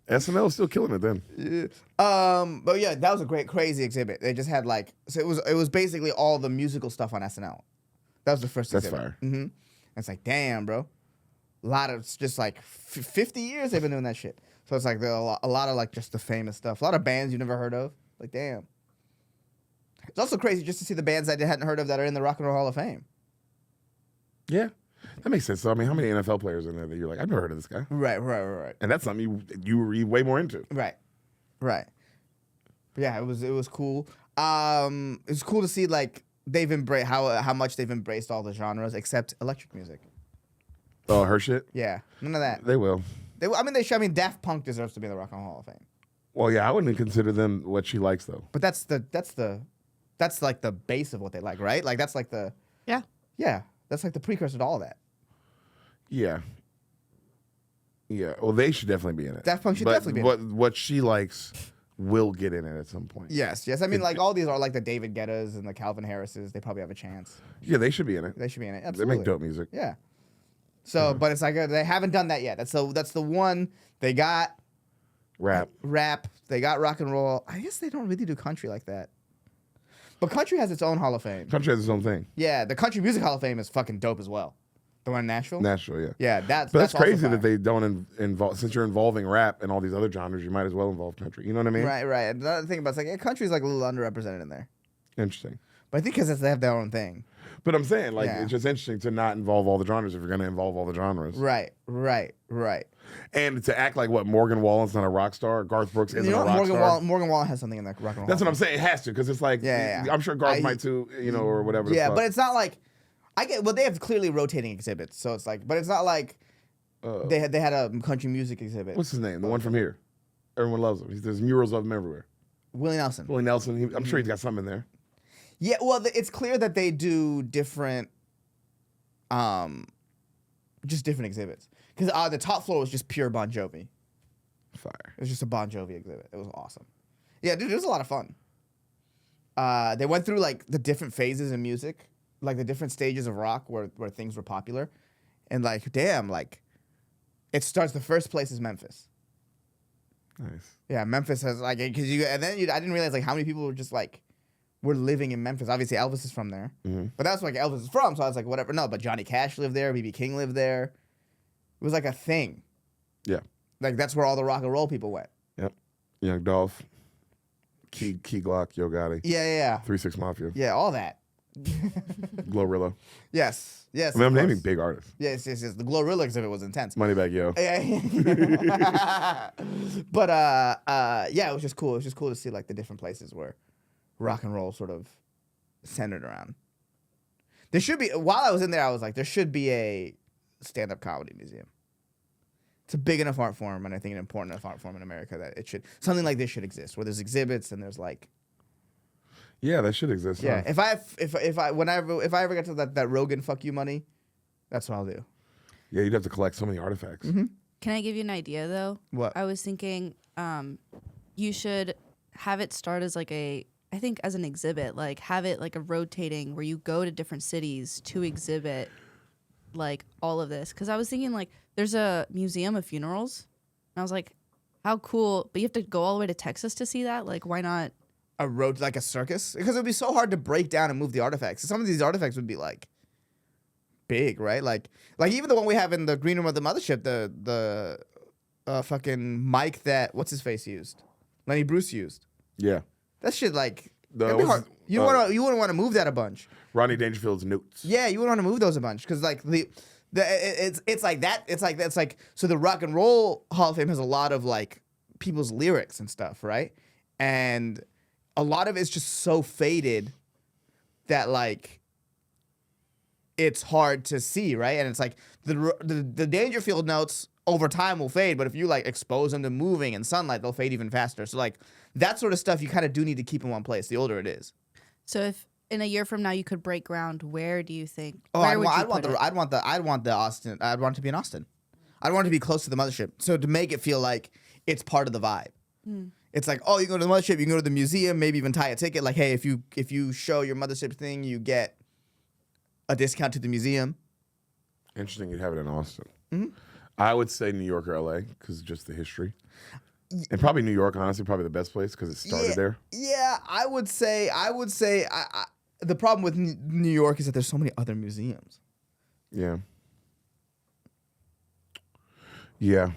SNL is still killing it then. But yeah, that was a great, crazy exhibit. They just had like, so it was basically all the musical stuff on SNL. That was the first That's exhibit. fire. Mm-hmm. It's like, damn, bro. A lot of, just like 50 years they've been doing that shit. So it's like a lot of like just the famous stuff. A lot of bands you never heard of. Like, damn. It's also crazy just to see the bands I hadn't heard of that are in the Rock and Roll Hall of Fame. Yeah. That makes sense. So, I mean, how many NFL players in there that you're like, I've never heard of this guy? Right. And that's something you read way more into. Right. But yeah, it was cool. It was cool to see like they've embraced how much they've embraced all the genres except electric music. Oh, her shit? Yeah, none of that. They will. I mean, Daft Punk deserves to be in the Rock and Roll Hall of Fame. Well, yeah, I wouldn't consider them what she likes, though. But that's like the base of what they like, right? Like that's like the Yeah. That's like the precursor to all that. Yeah. Well, they should definitely be in it. Daft Punk should definitely be in it. What she likes will get in it at some point. Yes. I mean, like all these are like the David Guettas and the Calvin Harrises. They probably have a chance. Yeah, they should be in it. They should be in it. They Absolutely. make dope music. Yeah. So, but it's like they haven't done that yet. That's the one they got. Rap. They got rock and roll. I guess they don't really do country like that. But country has its own Hall of Fame. Country has its own thing. Yeah, the Country Music Hall of Fame is fucking dope as well. The one in Nashville? Nashville, yeah. Yeah, But that's also crazy fire. that they don't involve, since you're involving rap and all these other genres, you might as well involve country. You know what I mean? Right. And the other thing about it's like, country's like a little underrepresented in there. Interesting. But I think because they have their own thing. But I'm saying, like, Yeah. it's just interesting to not involve all the genres if you're going to involve all the genres. Right. And to act like, Morgan Wallen's not a rock star, Garth Brooks isn't You know a what? rock star. Morgan Wallen has something in that rock and roll. That's what Hall I'm saying. It has to, because it's like, Yeah. I'm sure Garth might too, or whatever. Yeah, but it's not like they have clearly rotating exhibits, so it's like, but it's not like they had a country music exhibit. What's his name? The one from here. Everyone loves him. There's murals of him everywhere. Willie Nelson. Willie Nelson, I'm sure he's got something in there. Yeah, well, it's clear that they do different, just different exhibits. Because the top floor was just pure Bon Jovi. Fire. It was just a Bon Jovi exhibit. It was awesome. Yeah, dude, it was a lot of fun. They went through like the different phases in music, like the different stages of rock where things were popular, and like, damn, like, it starts. The first place is Memphis. Nice. Yeah, Memphis has like, I didn't realize like how many people were just like, were living in Memphis. Obviously, Elvis is from there, but that's like Elvis is from. So I was like, whatever. No, but Johnny Cash lived there. B.B. King lived there. It was like a thing. Yeah. Like that's where all the rock and roll people went. Yep. Young Dolph, Key Glock, Yo Gotti, Yeah. 3-6 Mafia, Yeah, all that. Glorilla. Yes. I mean, I'm of course. naming big artists. Yes. The Glorilla exhibit was intense. Moneybag Yo. Yeah. But yeah, it was just cool. It was just cool to see like the different places where rock and roll sort of centered around. There should be, while I was in there, I was like, there should be a stand-up comedy museum. It's a big enough art form, and I think an important enough art form in America that it should something like this should exist, where there's exhibits and there's like. Yeah, that should exist. Yeah, Huh? if I ever get to that Rogan fuck you money, that's what I'll do. Yeah, you'd have to collect so many artifacts. Mm-hmm. Can I give you an idea though? What? I was thinking, you should have it start as like I think as an exhibit, like have it like a rotating where you go to different cities to exhibit like all of this. Because I was thinking like there's a museum of funerals, and I was like, how cool! But you have to go all the way to Texas to see that. Like, why not? A road like a circus, because it would be so hard to break down and move the artifacts. Some of these artifacts would be like big, right? Like even the one we have in the green room of the mothership, the fucking mic that what's his face used, Lenny Bruce used. Yeah. That shit like That it'd be was, hard. You wouldn't want to move that a bunch. Rodney Dangerfield's notes. Yeah, you wouldn't want to move those a bunch because like it's like that. It's like so the Rock and Roll Hall of Fame has a lot of like people's lyrics and stuff, right? And a lot of it's just so faded that like it's hard to see, right? And it's like the Dangerfield notes over time will fade, but if you like expose them to moving and sunlight, they'll fade even faster. So like that sort of stuff you kind of do need to keep in one place the older it is. So if in a year from now you could break ground, where do you think? Oh, where I'd would want, you I'd want put the it? I'd want the Austin. I'd want it to be in Austin. I'd want it to be close to the mothership. So to make it feel like it's part of the vibe. It's like, oh, you go to the mothership, you can go to the museum, maybe even tie a ticket. Like, hey, if you show your mothership thing, you get a discount to the museum. Interesting you'd have it in Austin. Mhm. I would say New York or LA because just the history. And probably New York, honestly, probably the best place because it started there. Yeah, I would say the problem with New York is that there's so many other museums. Yeah. Yeah.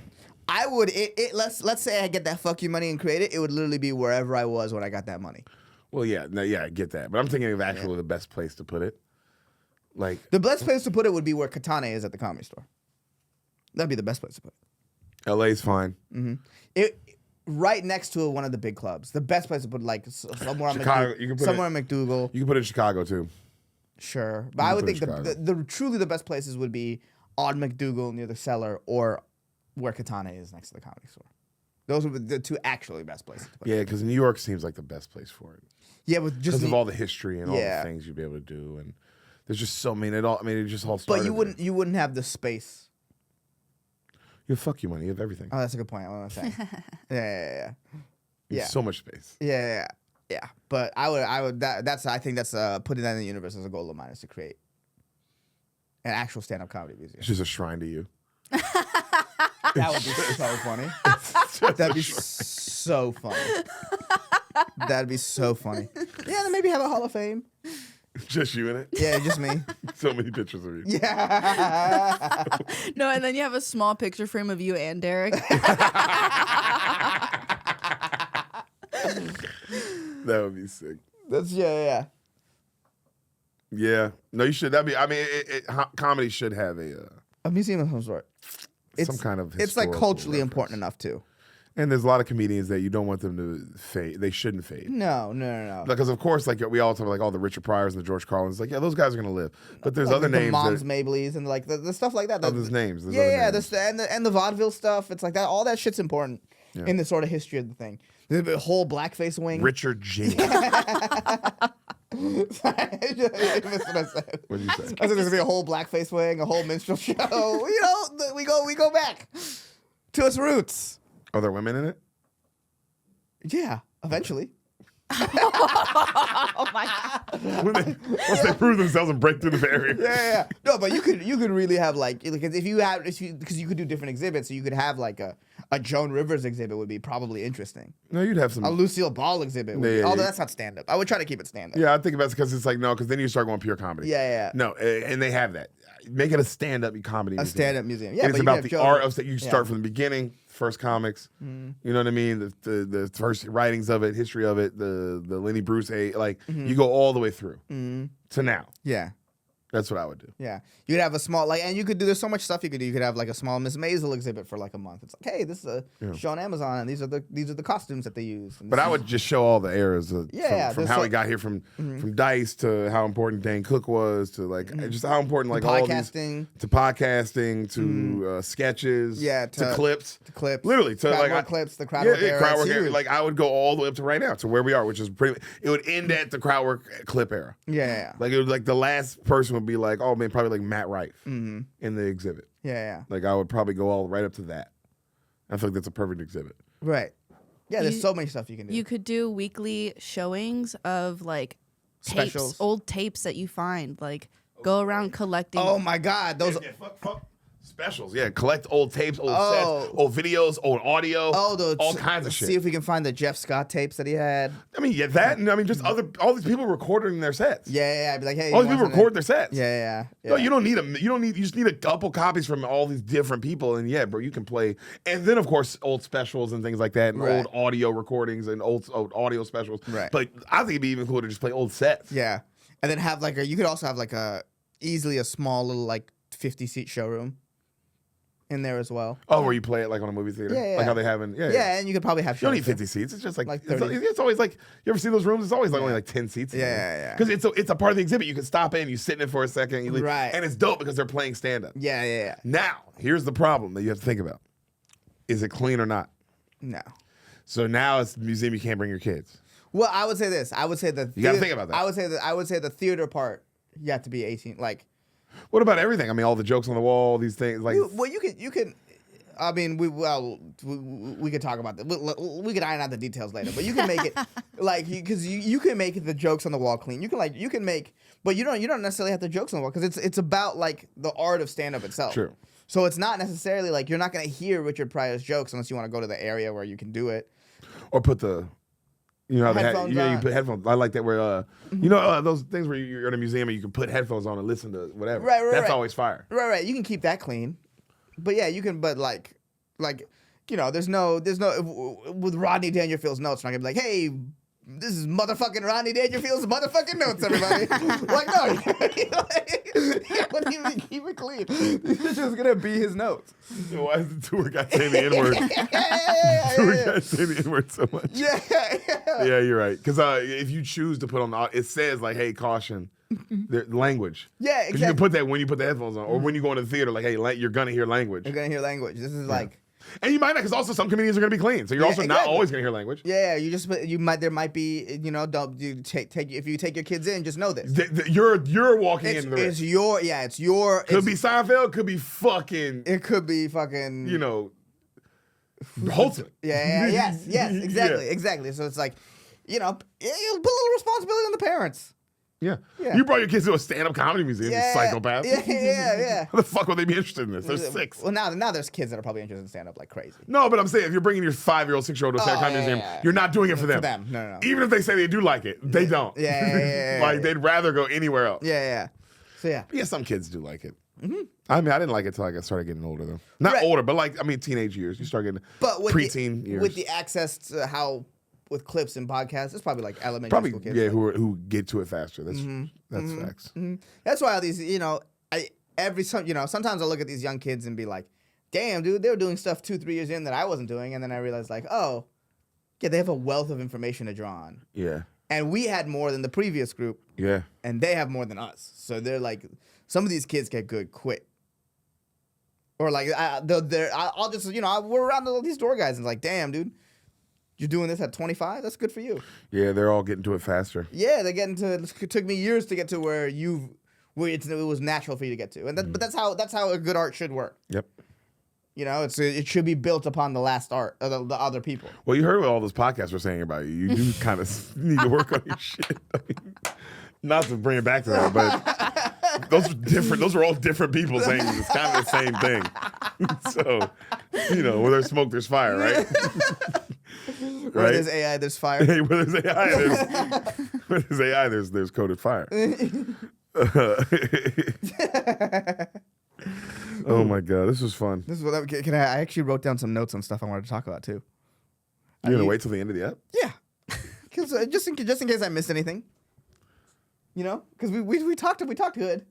I would let's say I get that fuck you money and create it. It would literally be wherever I was when I got that money. Well, yeah, no, yeah, I get that. But I'm thinking of actually the best place to put it. Like The best place to put it would be where Katane is at the Comedy Store. That'd be the best place to put it. LA's fine. It right next to one of the big clubs. The best place to put like somewhere on Chicago, you can put somewhere in McDougal. You can put it in Chicago too. Sure, but You I can would put it think in the truly the best places would be on McDougal near the Cellar or where Katane is next to the Comedy Store. Those would be the two actually best places to put it. Yeah, because New York seems like the best place for it. Yeah, with just Because of all the history and all Yeah. the things you'd be able to do, and there's just so many. It just all started. but there. you wouldn't have the space. You have fuck you money. You have everything. Oh, that's a good point. What am I saying? Yeah. You have so much space. Yeah. But I would I think that's putting that in the universe as a goal of mine is to create an actual stand-up comedy museum. It's just a shrine to you. That would be so funny. That'd be so funny. That'd be so funny. Yeah, then maybe have a Hall of Fame. Just you in it. Yeah, just me. So many pictures of you. Yeah. No, and then you have a small picture frame of you and Deric. That would be sick. That's yeah. Yeah. No, you should. That'd be. I mean, comedy should have A museum of some sort. some kind of. It's like historical culturally reference. important enough too. And there's a lot of comedians that you don't want them to fade. They shouldn't fade. No. Because of course, like we all talk about, like all the Richard Pryors and the George Carlins. Like, yeah, those guys are gonna live. But there's Like other the names. Moms that, Mableys and like the stuff like that. There's names. There's Yeah, other yeah. names. And the vaudeville stuff. It's like that. All that shit's important Yeah. in the sort of history of the thing. There's a whole blackface wing. Richard James. Sorry, I missed what I said. What did you say? I said there's gonna be a whole blackface wing, a whole minstrel show. You know, we go back to its roots. Are there women in it? Yeah, eventually. Oh my god. Once they prove themselves and break through the barrier. Yeah. No, but you could really have like because you could do different exhibits, so you could have like a Joan Rivers exhibit would be probably interesting. No, you'd have some. A Lucille Ball exhibit, would be, Yeah. although that's not stand up. I would try to keep it stand up. Yeah, I think about it because it's like no, because then you start going pure comedy. Yeah. No, and they have that. Make it a stand-up comedy. A museum. stand up museum. Yeah, And it's but you about have the Joe- art of that. You start yeah. Mm-hmm. from the beginning, first comics. You know what I mean? The first writings of it, history of it, the Lenny Bruce, you go all the way through to now. Yeah. That's what I would do. Yeah, you'd have a small and you could do. There's so much stuff you could do. You could have like a small Miss Maisel exhibit for like a month. It's like, hey, this is a show on Amazon, and these are the costumes that they use. But I would just show all the eras of, from how so- he got here, from Dice to how important Dane Cook was to like just how important like all these podcasting. to podcasting to sketches, to clips, literally to crowd like work clips, the crowd work era. crowd It's work era. huge. Like I would go all the way up to right now to where we are, which is pretty. It would end at the crowd work clip era. Yeah. Like it was like the last person would be like, oh man, probably like Matt Rife in the exhibit. Yeah. Like I would probably go all right up to that. I feel like that's a perfect exhibit. Right. Yeah, there's so many stuff you can do. You could do weekly showings of like Specials. tapes, old tapes that you find. Like go around collecting. Oh my God, those. Fuck. Specials, collect old tapes, old Oh. sets, old videos, old audio, all kinds of See shit. if we can find the Jeff Scott tapes that he had. I mean, that, and I mean, just all these people recording their sets. Yeah. I'd be like, hey, All these people record their sets. Yeah. No, you don't need them. You just need a couple copies from all these different people, and bro, you can play. And then, of course, old specials and things like that, and old audio recordings and old audio specials. Right. But I think it'd be even cool to just play old sets. Yeah, and then have like you could also have like easily a small little like 50-seat showroom in there as well. Oh, where you play it like on a movie theater? Yeah. Like how they have in. Yeah, and you could probably have You don't shows need there. 50 seats. It's just like, Like it's 30. it's always like, you ever see those rooms? It's always like only like 10 seats. Yeah. Because it's a part of the exhibit. You can stop in, you sit in it for a second, you leave. Right. And it's dope because they're playing stand up. Yeah. Now, here's the problem that you have to think about. Is it clean or not? No. So now it's the museum, you can't bring your kids. Well, I would say this. I would say the You gotta think about that. I would say the theater part. You have to be 18. Like, What about everything? I mean, all the jokes on the wall, these things. Like, you can. I mean, we could talk about that. We could iron out the details later, but you can make it like because you can make the jokes on the wall clean. You can make, but you don't necessarily have the jokes on the wall because it's about like the art of stand up itself. True. So it's not necessarily like you're not gonna hear Richard Pryor's jokes unless you want to go to the area where you can do it. or put the. You know how they Headphones you on. put headphones. I like that where those things where you're in a museum and you can put headphones on and listen to whatever. Right. That's always fire. Right. You can keep that clean, but yeah, you can. But like there's no with Rodney Dangerfield's notes. I'm not gonna be like, hey, this is motherfucking Rodney Dangerfield's motherfucking notes, everybody. Like, no, you wouldn't even keep it clean. It's just gonna be his notes. Why is the tour guy saying the N-word? Tour guy saying the N-word so much. Yeah, you're right. Because if you choose to put on, it says like, hey, caution. Language. Yeah, exactly. You can put that when you put the headphones on, or when you go into the theater, like, hey, you're gonna hear language. You're gonna hear language. This is like, and you might not, because also some comedians are gonna be clean, so you're also not always gonna hear language. Yeah, there might be, don't you take if you take your kids in, just know this. You're walking into the risk. It's your. Could be Seinfeld, could be fucking. It could be fucking. Holton. Yes, exactly. So it's like, you put a little responsibility on the parents. Yeah. You brought your kids to a stand-up comedy museum, you psychopath. Yeah. How the fuck would they be interested in this? They're 6. Well, now there's kids that are probably interested in stand-up like crazy. No, but I'm saying if you're bringing your 5-year-old, 6-year-old to a stand-up comedy museum, you're not doing it for them. No. Even if they say they do like it, they don't. Yeah. Like, they'd rather go anywhere else. Yeah. So, yeah. But yeah, some kids do like it. Mm-hmm. I mean, I didn't like it till I started getting older, though. Not older, but teenage years. You start getting preteen years. With the access to how... With clips and podcasts, it's probably like elementary school kids. Yeah, who get to it faster. That's facts. Mm-hmm. That's why all these, sometimes I look at these young kids and be like, damn, dude, they were doing stuff 2-3 years in that I wasn't doing, and then I realized like, oh, yeah, they have a wealth of information to draw on. Yeah. And we had more than the previous group. Yeah. And they have more than us. So they're like, some of these kids get good quick. Or like, I'll just, we're around all these door guys and it's like, damn, dude. You're doing this at 25? That's good for you. Yeah, they're all getting to it faster. Yeah, they're getting to it. It took me years to get to where it was natural for you to get to. And but that's how a good art should work. Yep. It should be built upon the last art of the other people. Well, you heard what all those podcasts were saying about you. You do kind of need to work on your shit. I mean, not to bring it back to that, but those are different. Those are all different people saying it's kind of the same thing. So, where there's smoke, there's fire, right? Where there's AI, there's fire. Hey, where there's AI, there's coded fire. Oh my god, this was fun. This is what I actually wrote down some notes on stuff I wanted to talk about too. You're gonna wait till the end of the app? Yeah, because just in case I missed anything. Because we talked good.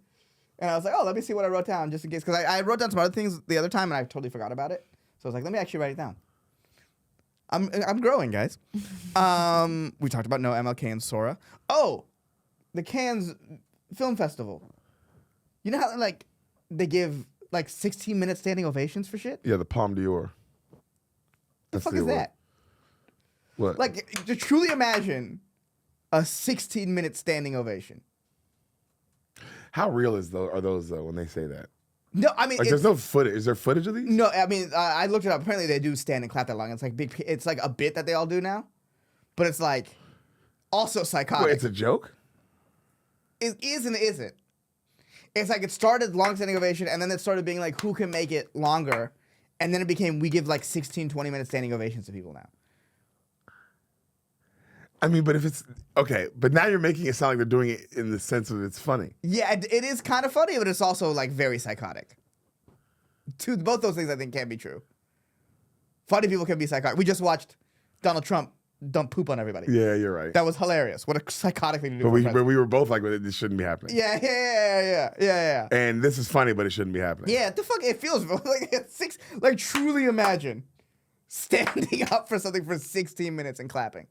And I was like, oh, let me see what I wrote down just in case. Because I wrote down some other things the other time and I totally forgot about it. So I was like, let me actually write it down. I'm growing, guys. We talked about no MLK and Sora. Oh, the Cannes Film Festival. You know how like they give like 16-minute standing ovations for shit? Yeah, the Palme d'Or. The fuck is that? What? Like, to truly imagine a 16-minute standing ovation. How real are those though when they say that? No, I mean, Like, there's no footage. Is there footage of these? No, I mean, I looked it up. Apparently, they do stand and clap that long. It's like big. It's like a bit that they all do now, but it's like also psychotic. Wait, it's a joke? It is and it isn't. It's like it started long standing ovation, and then it started being like, who can make it longer? And then it became, we give like 16, 20-minute standing ovations to people now. I mean, but if it's okay, but now you're making it sound like they're doing it in the sense of it's funny. Yeah, it is kind of funny, but it's also like very psychotic. Both those things I think can be true. Funny people can be psychotic. We just watched Donald Trump dump poop on everybody. Yeah, you're right. That was hilarious. What a psychotic thing to do. But we were both like, this shouldn't be happening. Yeah. And this is funny, but it shouldn't be happening. Yeah, the fuck, it feels like it's like truly imagine standing up for something for 16 minutes and clapping.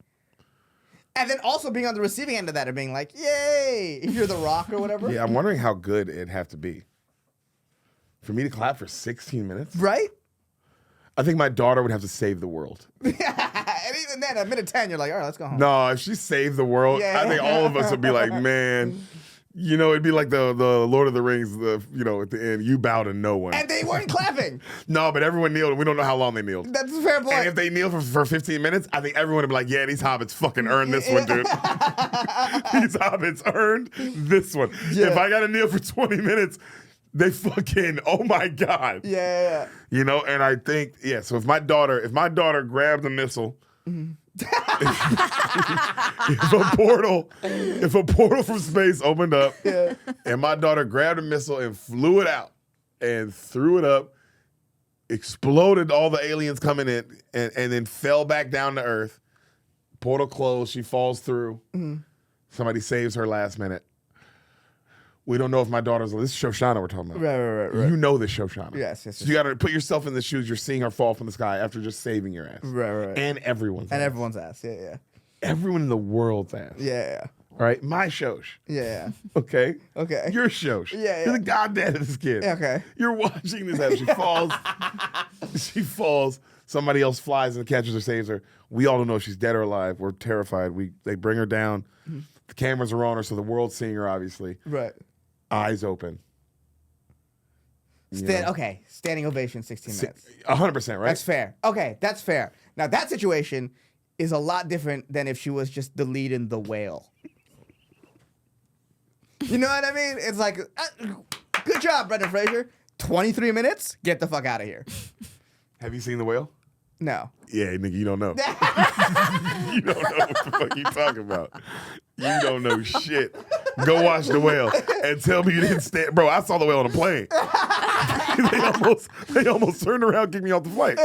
And then also being on the receiving end of that and being like, yay, if you're The Rock or whatever. Yeah, I'm wondering how good it'd have to be for me to clap for 16 minutes. Right? I think my daughter would have to save the world. And even then, at minute 10, you're like, all right, let's go home. No, if she saved the world, Yeah. I think all of us would be like, man, you know, it'd be like the Lord of the Rings, at the end, you bow to no one. And they weren't clapping. No, but everyone kneeled, and we don't know how long they kneeled. That's a fair point. And if they kneel for 15 minutes, I think everyone would be like, yeah, these hobbits fucking earned this one, dude. These hobbits earned this one. Yeah. If I got to kneel for 20 minutes, they fucking, oh my God. Yeah. You know, and I think, yeah, so if my daughter grabbed a missile, if a portal from space opened up and my daughter grabbed a missile and flew it out and threw it up, exploded all the aliens coming in and then fell back down to Earth, portal closed, she falls through, somebody saves her last minute. We don't know if my daughter's, this is Shoshana we're talking about. Right. You know this Shoshana. Yes. So you got to put yourself in the shoes. You're seeing her fall from the sky after just saving your ass. Right. And everyone's And ass. everyone's ass. Yeah. Everyone in the world's ass. Yeah. All right? My Shosh. Yeah. Okay? Okay. Your Shosh. Yeah. You're the goddad of this kid. Okay. You're watching this happen. She falls. She falls. Somebody else flies and catches her, saves her. We all don't know if she's dead or alive. We're terrified. They bring her down. The cameras are on her, so the world's seeing her, obviously. Right. Eyes open. Okay, standing ovation, 16 minutes. 100%, right? That's fair. Okay, that's fair. Now, that situation is a lot different than if she was just the lead in The Whale. You know what I mean? It's like, good job, Brendan Fraser. 23 minutes? Get the fuck out of here. Have you seen The Whale? No. Yeah, nigga, you don't know. You don't know what the fuck you talking about. You don't know shit. Go watch The Whale and tell me you didn't stand. Bro, I saw The Whale on a plane. They almost turned around and kicked me off the flight.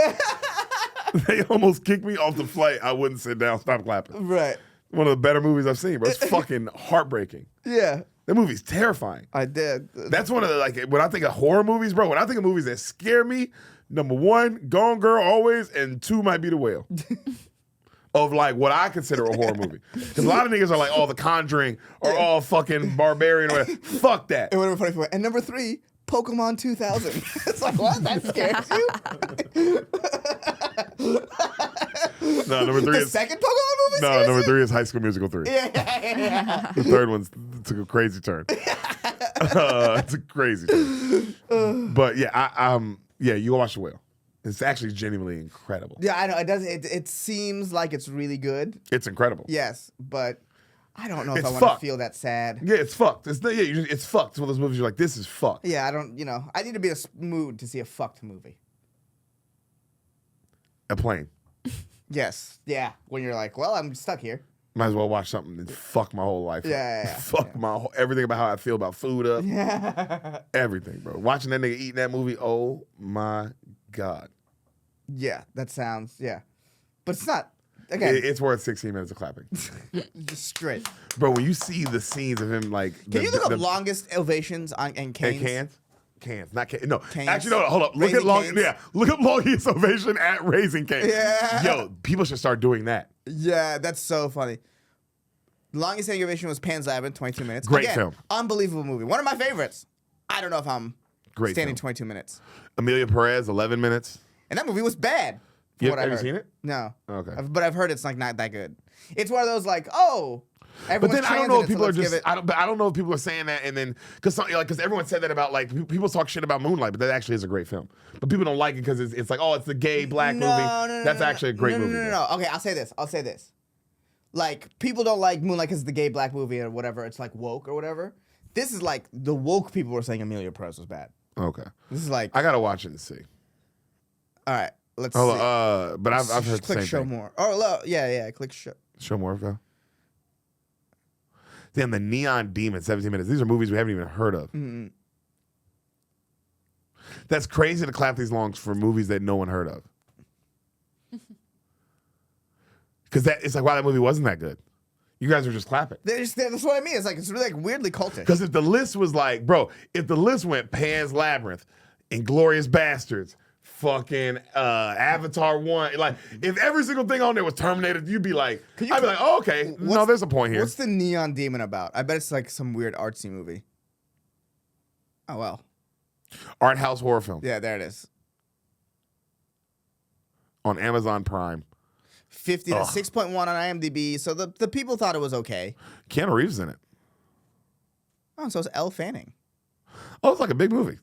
They almost kicked me off the flight. I wouldn't sit down, stop clapping. Right. One of the better movies I've seen, bro. It's fucking heartbreaking. Yeah. That movie's terrifying. I did. That's one of the, like, when I think of horror movies, bro, when I think of movies that scare me, number one, Gone Girl always, and two might be The Whale. Of like what I consider a horror movie. Because a lot of niggas are like, oh, The Conjuring or all fucking Barbarian or whatever. Fuck that. It would have been funny. And number 3, Pokemon 2000. It's like, what? That scares you? No, number 3 The is second Pokemon movie? no. Number 3 is High School Musical 3. Yeah. The third one took a crazy turn. It's a crazy turn. But yeah, you go watch The Whale. It's actually genuinely incredible. Yeah, I know. It doesn't. It seems like it's really good. It's incredible. Yes, but I don't know if It's I want to fucked. feel that sad. Yeah, it's fucked. It's fucked. It's one of those movies you're like, this is fucked. Yeah, I don't. I need to be in a mood to see a fucked movie. A plane. Yes. Yeah. When you're like, well, I'm stuck here. Might as well watch something and fuck my whole life up. Yeah. Fuck everything about how I feel about food up. Yeah. Everything, bro. Watching that nigga eating that movie, oh my God. Yeah. That sounds. Yeah. But it's not. again, It's worth 16 minutes of clapping. just straight. Bro, when you see the scenes of him like Can you look up longest ovations and and canes? Cans, not cans. No, Canes. actually, no. Hold up. Look Raising at long. Canes. Yeah, look up longest ovation at Raising Canes. Yeah. Yo, people should start doing that. Yeah, that's so funny. Longest standing ovation was Pan's Labyrinth, 22 minutes. Great Again, film. Unbelievable movie. One of my favorites. I don't know if I'm Great standing film. 22 minutes. Amelia Perez, 11 minutes. And that movie was bad. from what I Have you heard. seen it? No. Okay. But I've heard it's like not that good. It's one of those like, oh. But then I don't know if people are just. just. I don't know if people are saying that, and then because everyone said that about like people talk shit about Moonlight, but that actually is a great film. But people don't like it because it's like, oh, it's the gay black movie. That's actually a great movie. No. Okay, I'll say this. Like people don't like Moonlight because it's the gay black movie or whatever. It's like woke or whatever. This is like the woke people were saying Amelia Perez was bad. Okay. This is like. I gotta watch it and see. All right, let's see. But I've heard the click same show thing. more. Oh, yeah. Click show. Show more, go. Damn, the Neon Demon, 17 minutes. These are movies we haven't even heard of. Mm-hmm. That's crazy to clap these longs for movies that no one heard of. Because it's like, wow, that movie wasn't that good. You guys are just clapping. That's what I mean. It's really like weirdly cultish. Because if the list was like, bro, if the list went Pan's Labyrinth, Inglourious Bastards, fucking Avatar 1, like if every single thing on there was Terminator, you'd be like, I'd be like, oh, okay, no, there's a point here. What's the Neon Demon about? I bet it's like some weird artsy movie. Oh, well. Art house horror film. Yeah, there it is. On Amazon Prime. 50 to 6.1 on IMDb. So the people thought it was okay. Keanu Reeves is in it. Oh, so it's Elle Fanning. Oh, it's like a big movie.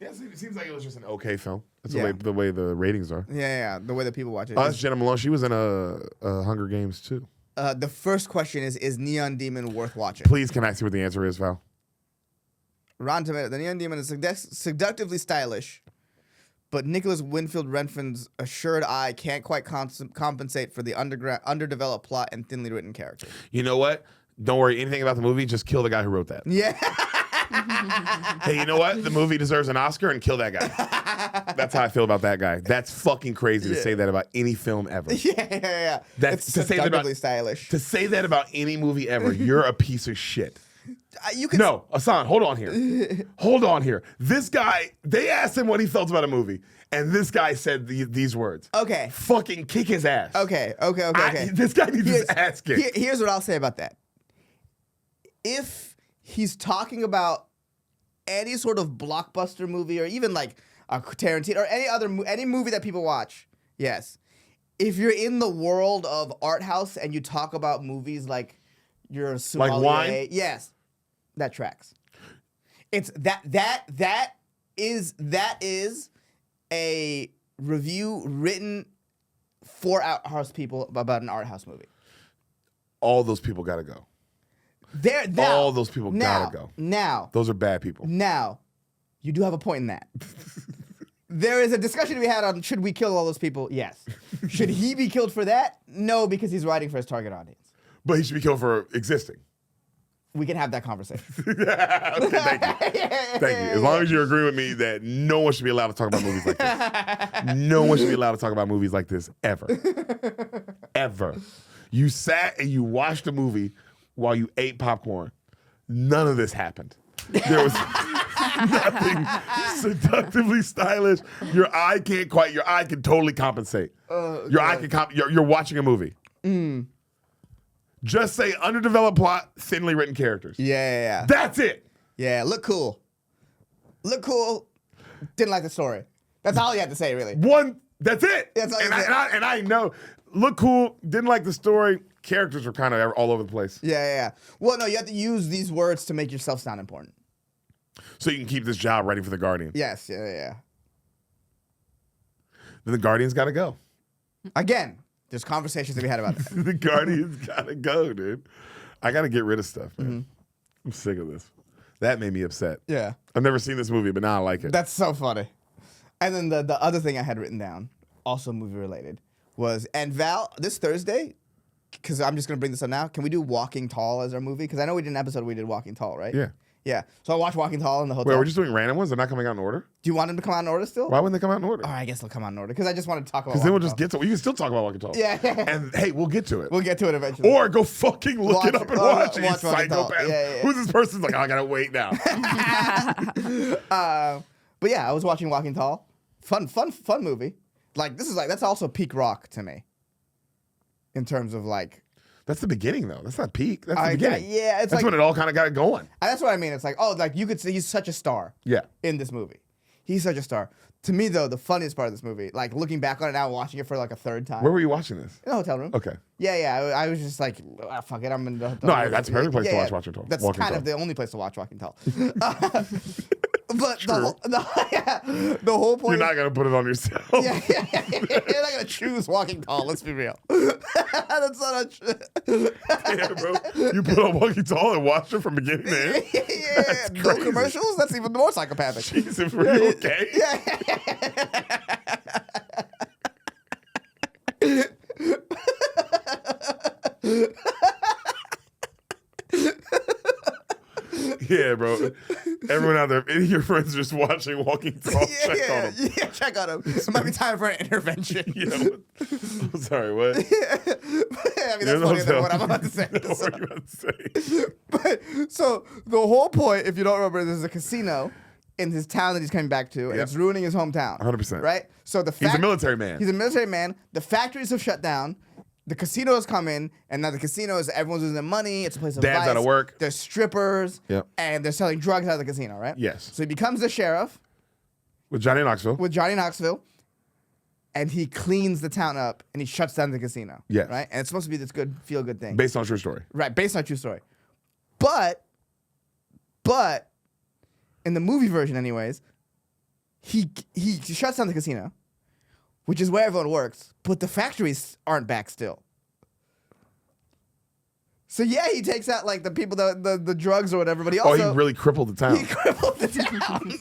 Yeah, it seems like it was just an okay film. That's the way the ratings are. Yeah. The way that people watch it. Oh, that's Jenna Malone. She was in a Hunger Games too. The first question is Neon Demon worth watching? Please, can I see what the answer is, Val? Rotten Tomatoes. The Neon Demon is seductively stylish, but Nicholas Winfield Renfren's assured eye can't quite compensate for the underdeveloped plot and thinly written characters. You know what? Don't worry anything about the movie. Just kill the guy who wrote that. Yeah. Hey, you know what? The movie deserves an Oscar and kill that guy. That's how I feel about that guy. That's fucking crazy to say that about any film ever. Yeah. That's it's to say that about stylish. To say that about any movie ever, you're a piece of shit. You can No, Ehsan, hold on here. Hold on here. This guy, they asked him what he felt about a movie, and this guy said these words. Okay. Fucking kick his ass. Okay. This guy needs his ass kicked. Here's what I'll say about that. If he's talking about any sort of blockbuster movie or even like a Tarantino or any movie that people watch, yes. If you're in the world of art house and you talk about movies like you're a sommelier, like wine? Yes, that tracks. It's that is a review written for art house people about an art house movie. All those people gotta go. All those people gotta go. Now, those are bad people. Now, you do have a point in that. There is a discussion to be had on should we kill all those people? Yes. Should he be killed for that? No, because he's writing for his target audience. But he should be killed for existing. We can have that conversation. Okay, thank you. Thank you. As long as you agree with me that no one should be allowed to talk about movies like this. No one should be allowed to talk about movies like this ever. Ever. You sat and you watched a movie while you ate popcorn. None of this happened. There was nothing seductively stylish. Your eye can totally compensate. You're watching a movie. Just say underdeveloped plot, thinly written characters. Yeah. That's it. Yeah, look cool. Didn't like the story. That's all you had to say, really. That's it. That's all you said. And I know. Look cool, didn't like the story. Characters were kind of all over the place. Yeah. Well, no, you have to use these words to make yourself sound important. So you can keep this job ready for the Guardian. Yes, yeah. Then the Guardian's got to go. Again, there's conversations to be had about that. The Guardian's got to go, dude. I got to get rid of stuff, man. I'm sick of this. That made me upset. Yeah. I've never seen this movie, but now I like it. That's so funny. And then the other thing I had written down, also movie related, was, and Val, this Thursday, because I'm just going to bring this up now, can we do Walking Tall as our movie? Because I know we did an episode where we did Walking Tall, right? Yeah. Yeah. So I watched Walking Tall in the hotel. Wait, we're just doing random ones? They're not coming out in order? Do you want them to come out in order still? Why wouldn't they come out in order? All right, I guess they'll come out in order because I just want to talk about. Because then we'll Walking just get to it. You can still talk about Walking Tall. Yeah. And hey, we'll get to it. We'll get to it eventually. Or go fucking look it up and watch it, you watch Walking Tall. psychopath. Yeah. Who's this person? Like, I gotta wait now. But yeah, I was watching Walking Tall. Fun movie. Like that's also peak rock to me. In terms of like. That's the beginning, though. That's not peak. That's the beginning. Yeah, it's that's when it all kind of got going. That's what I mean. It's like, oh, like you could see he's such a star. Yeah. In this movie, he's such a star. To me, though, the funniest part of this movie, like looking back on it now, watching it for like a third time. Where were you watching this? In the hotel room. Okay. Yeah. I was just like, fuck it, I'm in the hotel No, room. that's a perfect place to watch Walking Tall. That's Walking kind Tall. of the only place to watch Walking Tall. But the whole point. You're not gonna put it on yourself. Yeah. You're not gonna choose Walking Tall. Let's be real. That's not a. Yeah, bro. You put on Walking Tall and watch it from beginning to end. Yeah, no crazy. commercials. That's even more psychopathic. Jesus, were you okay? Yeah, bro. Everyone out there, if any of your friends are just watching Walking Tall, check on them. Yeah, check on him. It might be time for an intervention. I'm sorry, what? I mean, that's funnier than what I'm about to say. What were you about to say? But so the whole point, if you don't remember, there's a casino in his town that he's coming back to, and it's ruining his hometown. 100%. Right? So He's a military man. He's a military man. The factories have shut down. The casinos come in, and now the casinos, everyone's losing their money. It's a place of Dad's vice. out of work. There's strippers. Yep. And they're selling drugs out of the casino, right? Yes. So he becomes the sheriff With Johnny Knoxville. with Johnny Knoxville, and he cleans the town up, and he shuts down the casino. Yes. Right? And it's supposed to be this good, feel-good thing. Based on a true story. Right, based on a true story. But, in the movie version anyways, he shuts down the casino, which is where everyone works, but the factories aren't back still. So yeah, he takes out like the people, the drugs or whatever, but he also... he really crippled the town. He crippled the town. He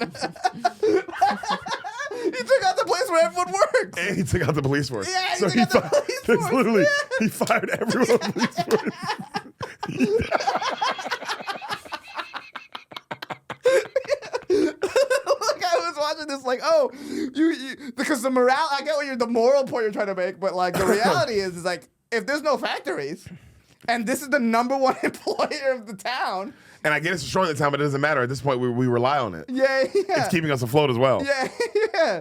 took out the place where everyone works. And he took out the police force. Yeah, so he took out the police that's force. literally, Yeah. he fired everyone on the police force. Look, I was watching this like, oh, you because the morale, I get what the moral point you're trying to make, but like the reality is like, if there's no factories, and this is the number one employer of the town. And I get it's destroying the town, but it doesn't matter. At this point, we rely on it. Yeah. It's keeping us afloat as well. Yeah.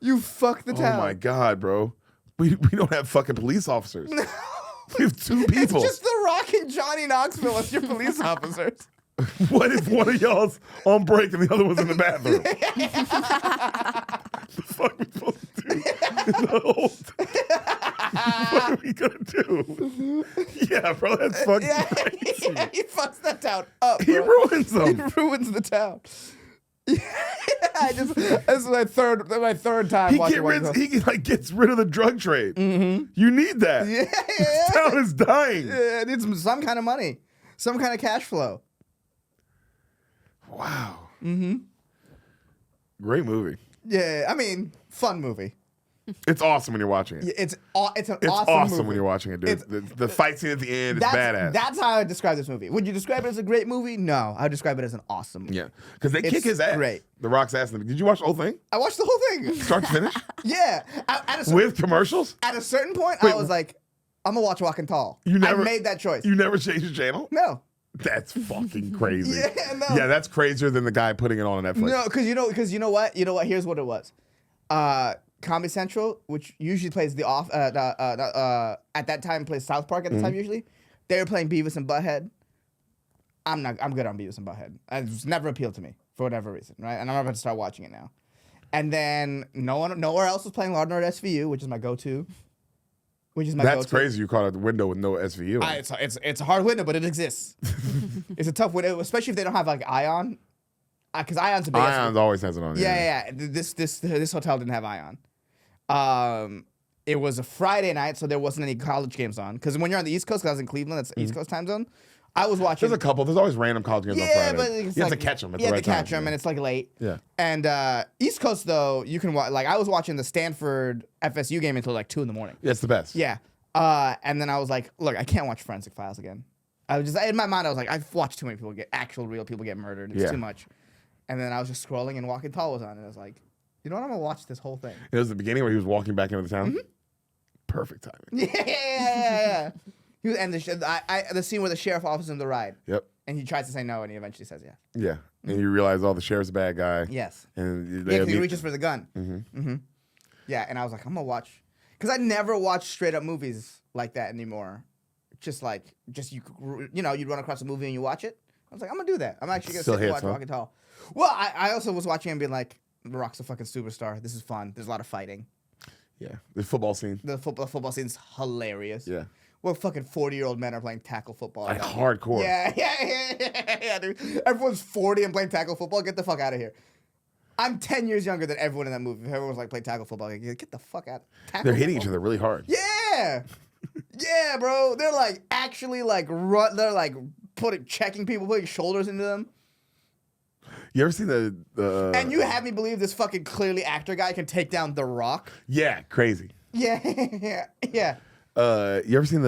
You fuck the town. Oh my God, bro. We don't have fucking police officers. We have two people. It's just The Rock and Johnny Knoxville as your police officers. What if one of y'all's on break and the other one's in the bathroom? The fuck are we supposed to do? What are we gonna do? Yeah, bro, that's fucking crazy. Yeah, he fucks that town up. He bro. ruins them. He ruins the town. This is my third time watching Walking Tall. He like gets rid of the drug trade. Mm-hmm. You need that. Yeah. This town is dying. Yeah, it needs some kind of money, some kind of cash flow. Wow. Mm-hmm. Great movie. Yeah, I mean, fun movie. It's awesome when you're watching it. Yeah, it's an It's awesome awesome movie. when you're watching it, dude. The fight scene at the end is badass. That's how I would describe this movie. Would you describe it as a great movie? No, I would describe it as an awesome movie. Yeah, because they It's kick his ass. great. The Rock's ass. Did you watch the whole thing? I watched the whole thing. Start to finish? Yeah. With commercials? At a certain point, Wait, I was like, I'm going to watch Walking Tall. You never I made that choice. You never changed your channel? No. That's fucking crazy. Yeah, no. Yeah, that's crazier than the guy putting it on Netflix. No, because you know what? Here's what it was. Comedy Central, which usually plays at that time plays South Park at the time usually. They were playing Beavis and Butthead. I'm good on Beavis and Butthead. It's never appealed to me for whatever reason, right? And I'm about to start watching it now. And then nowhere else was playing Law & Order SVU, which is my go-to. That's crazy. You caught a window with no SVU. It's a hard window, but it exists. It's a tough window, especially if they don't have like Ion, because Ion's a big. Ions always has it on. Yeah. This hotel didn't have Ion. It was a Friday night, so there wasn't any college games on. Because when you're on the East Coast, because I was in Cleveland, that's East Coast time zone. I was watching. There's a couple. There's always random college games on Friday. But it's you have to catch them at the right time. You have to catch them, and it's like late. Yeah. And East Coast though, you can watch. Like I was watching the Stanford FSU game until like 2 a.m. Yeah, it's the best. Yeah. And then I was like, look, I can't watch Forensic Files again. I was just in my mind. I was like, I've watched too many people actual real people get murdered. It's Yeah. too much. And then I was just scrolling and Walking Tall was on, and I was like, you know what? I'm gonna watch this whole thing. It was the beginning where he was walking back into the town. Perfect timing. Yeah. And the scene where the sheriff offers him the ride, Yep. and he tries to say no, and he eventually says yes. Yeah. And you realize, the sheriff's a bad guy. Yes. And Yeah, 'cause he reaches for the gun. Yeah, and I was like, I'm gonna watch, because I never watch straight up movies like that anymore. You'd run across a movie and you watch it. I was like, I'm gonna do that. I'm actually gonna Still sit and hits, watch huh? Walking Tall. Well, I also was watching and being like, The Rock's a fucking superstar. This is fun. There's a lot of fighting. Yeah. The football scene. The football scene's hilarious. Yeah. Well, fucking 40-year-old men are playing tackle football. Like hardcore. Yeah, dude. Everyone's 40 and playing tackle football. Get the fuck out of here. I'm 10 years younger than everyone in that movie. If everyone was like playing tackle football, like, get the fuck out. They're hitting each other really hard. Yeah. Yeah, bro. They're like actually like they're like checking people, putting shoulders into them. You ever seen the And you have me believe this fucking clearly actor guy can take down The Rock? Yeah, crazy. Yeah. Yeah. You ever seen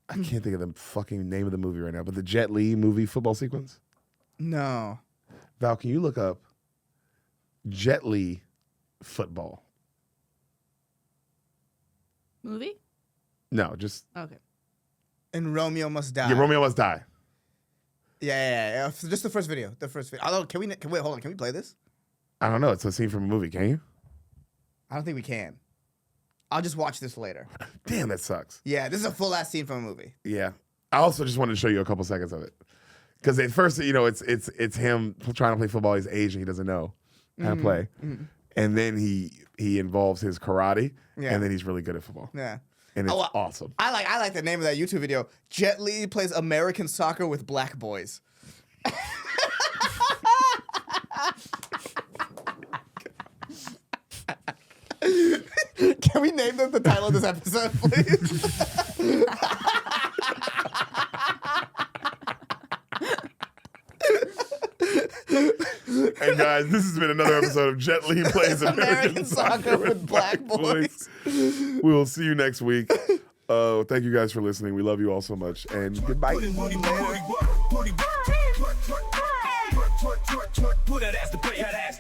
I can't think of the fucking name of the movie right now, but the Jet Li movie football sequence? No. Val, can you look up Jet Li football? Movie? No, just Okay. And Romeo Must Die. yeah, Romeo Must Die. Yeah. Just the first video. Although, can we wait? Hold on. Can we play this? I don't know. It's a scene from a movie. Can you? I don't think we can. I'll just watch this later. Damn, that sucks. Yeah, this is a full ass scene from a movie. Yeah. I also just wanted to show you a couple seconds of it. Because at first, it's him trying to play football. He's Asian. He doesn't know how to play. And then he involves his karate. Yeah. And then he's really good at football. Yeah. And it's Oh, awesome. I like the name of that YouTube video. Jet Li plays American soccer with black boys. Can we name them the title of this episode, please? And guys, this has been another episode of Jet Li Plays American Soccer with Black Boys. We will see you next week. Thank you guys for listening. We love you all so much. And goodbye. Put that ass to play that ass.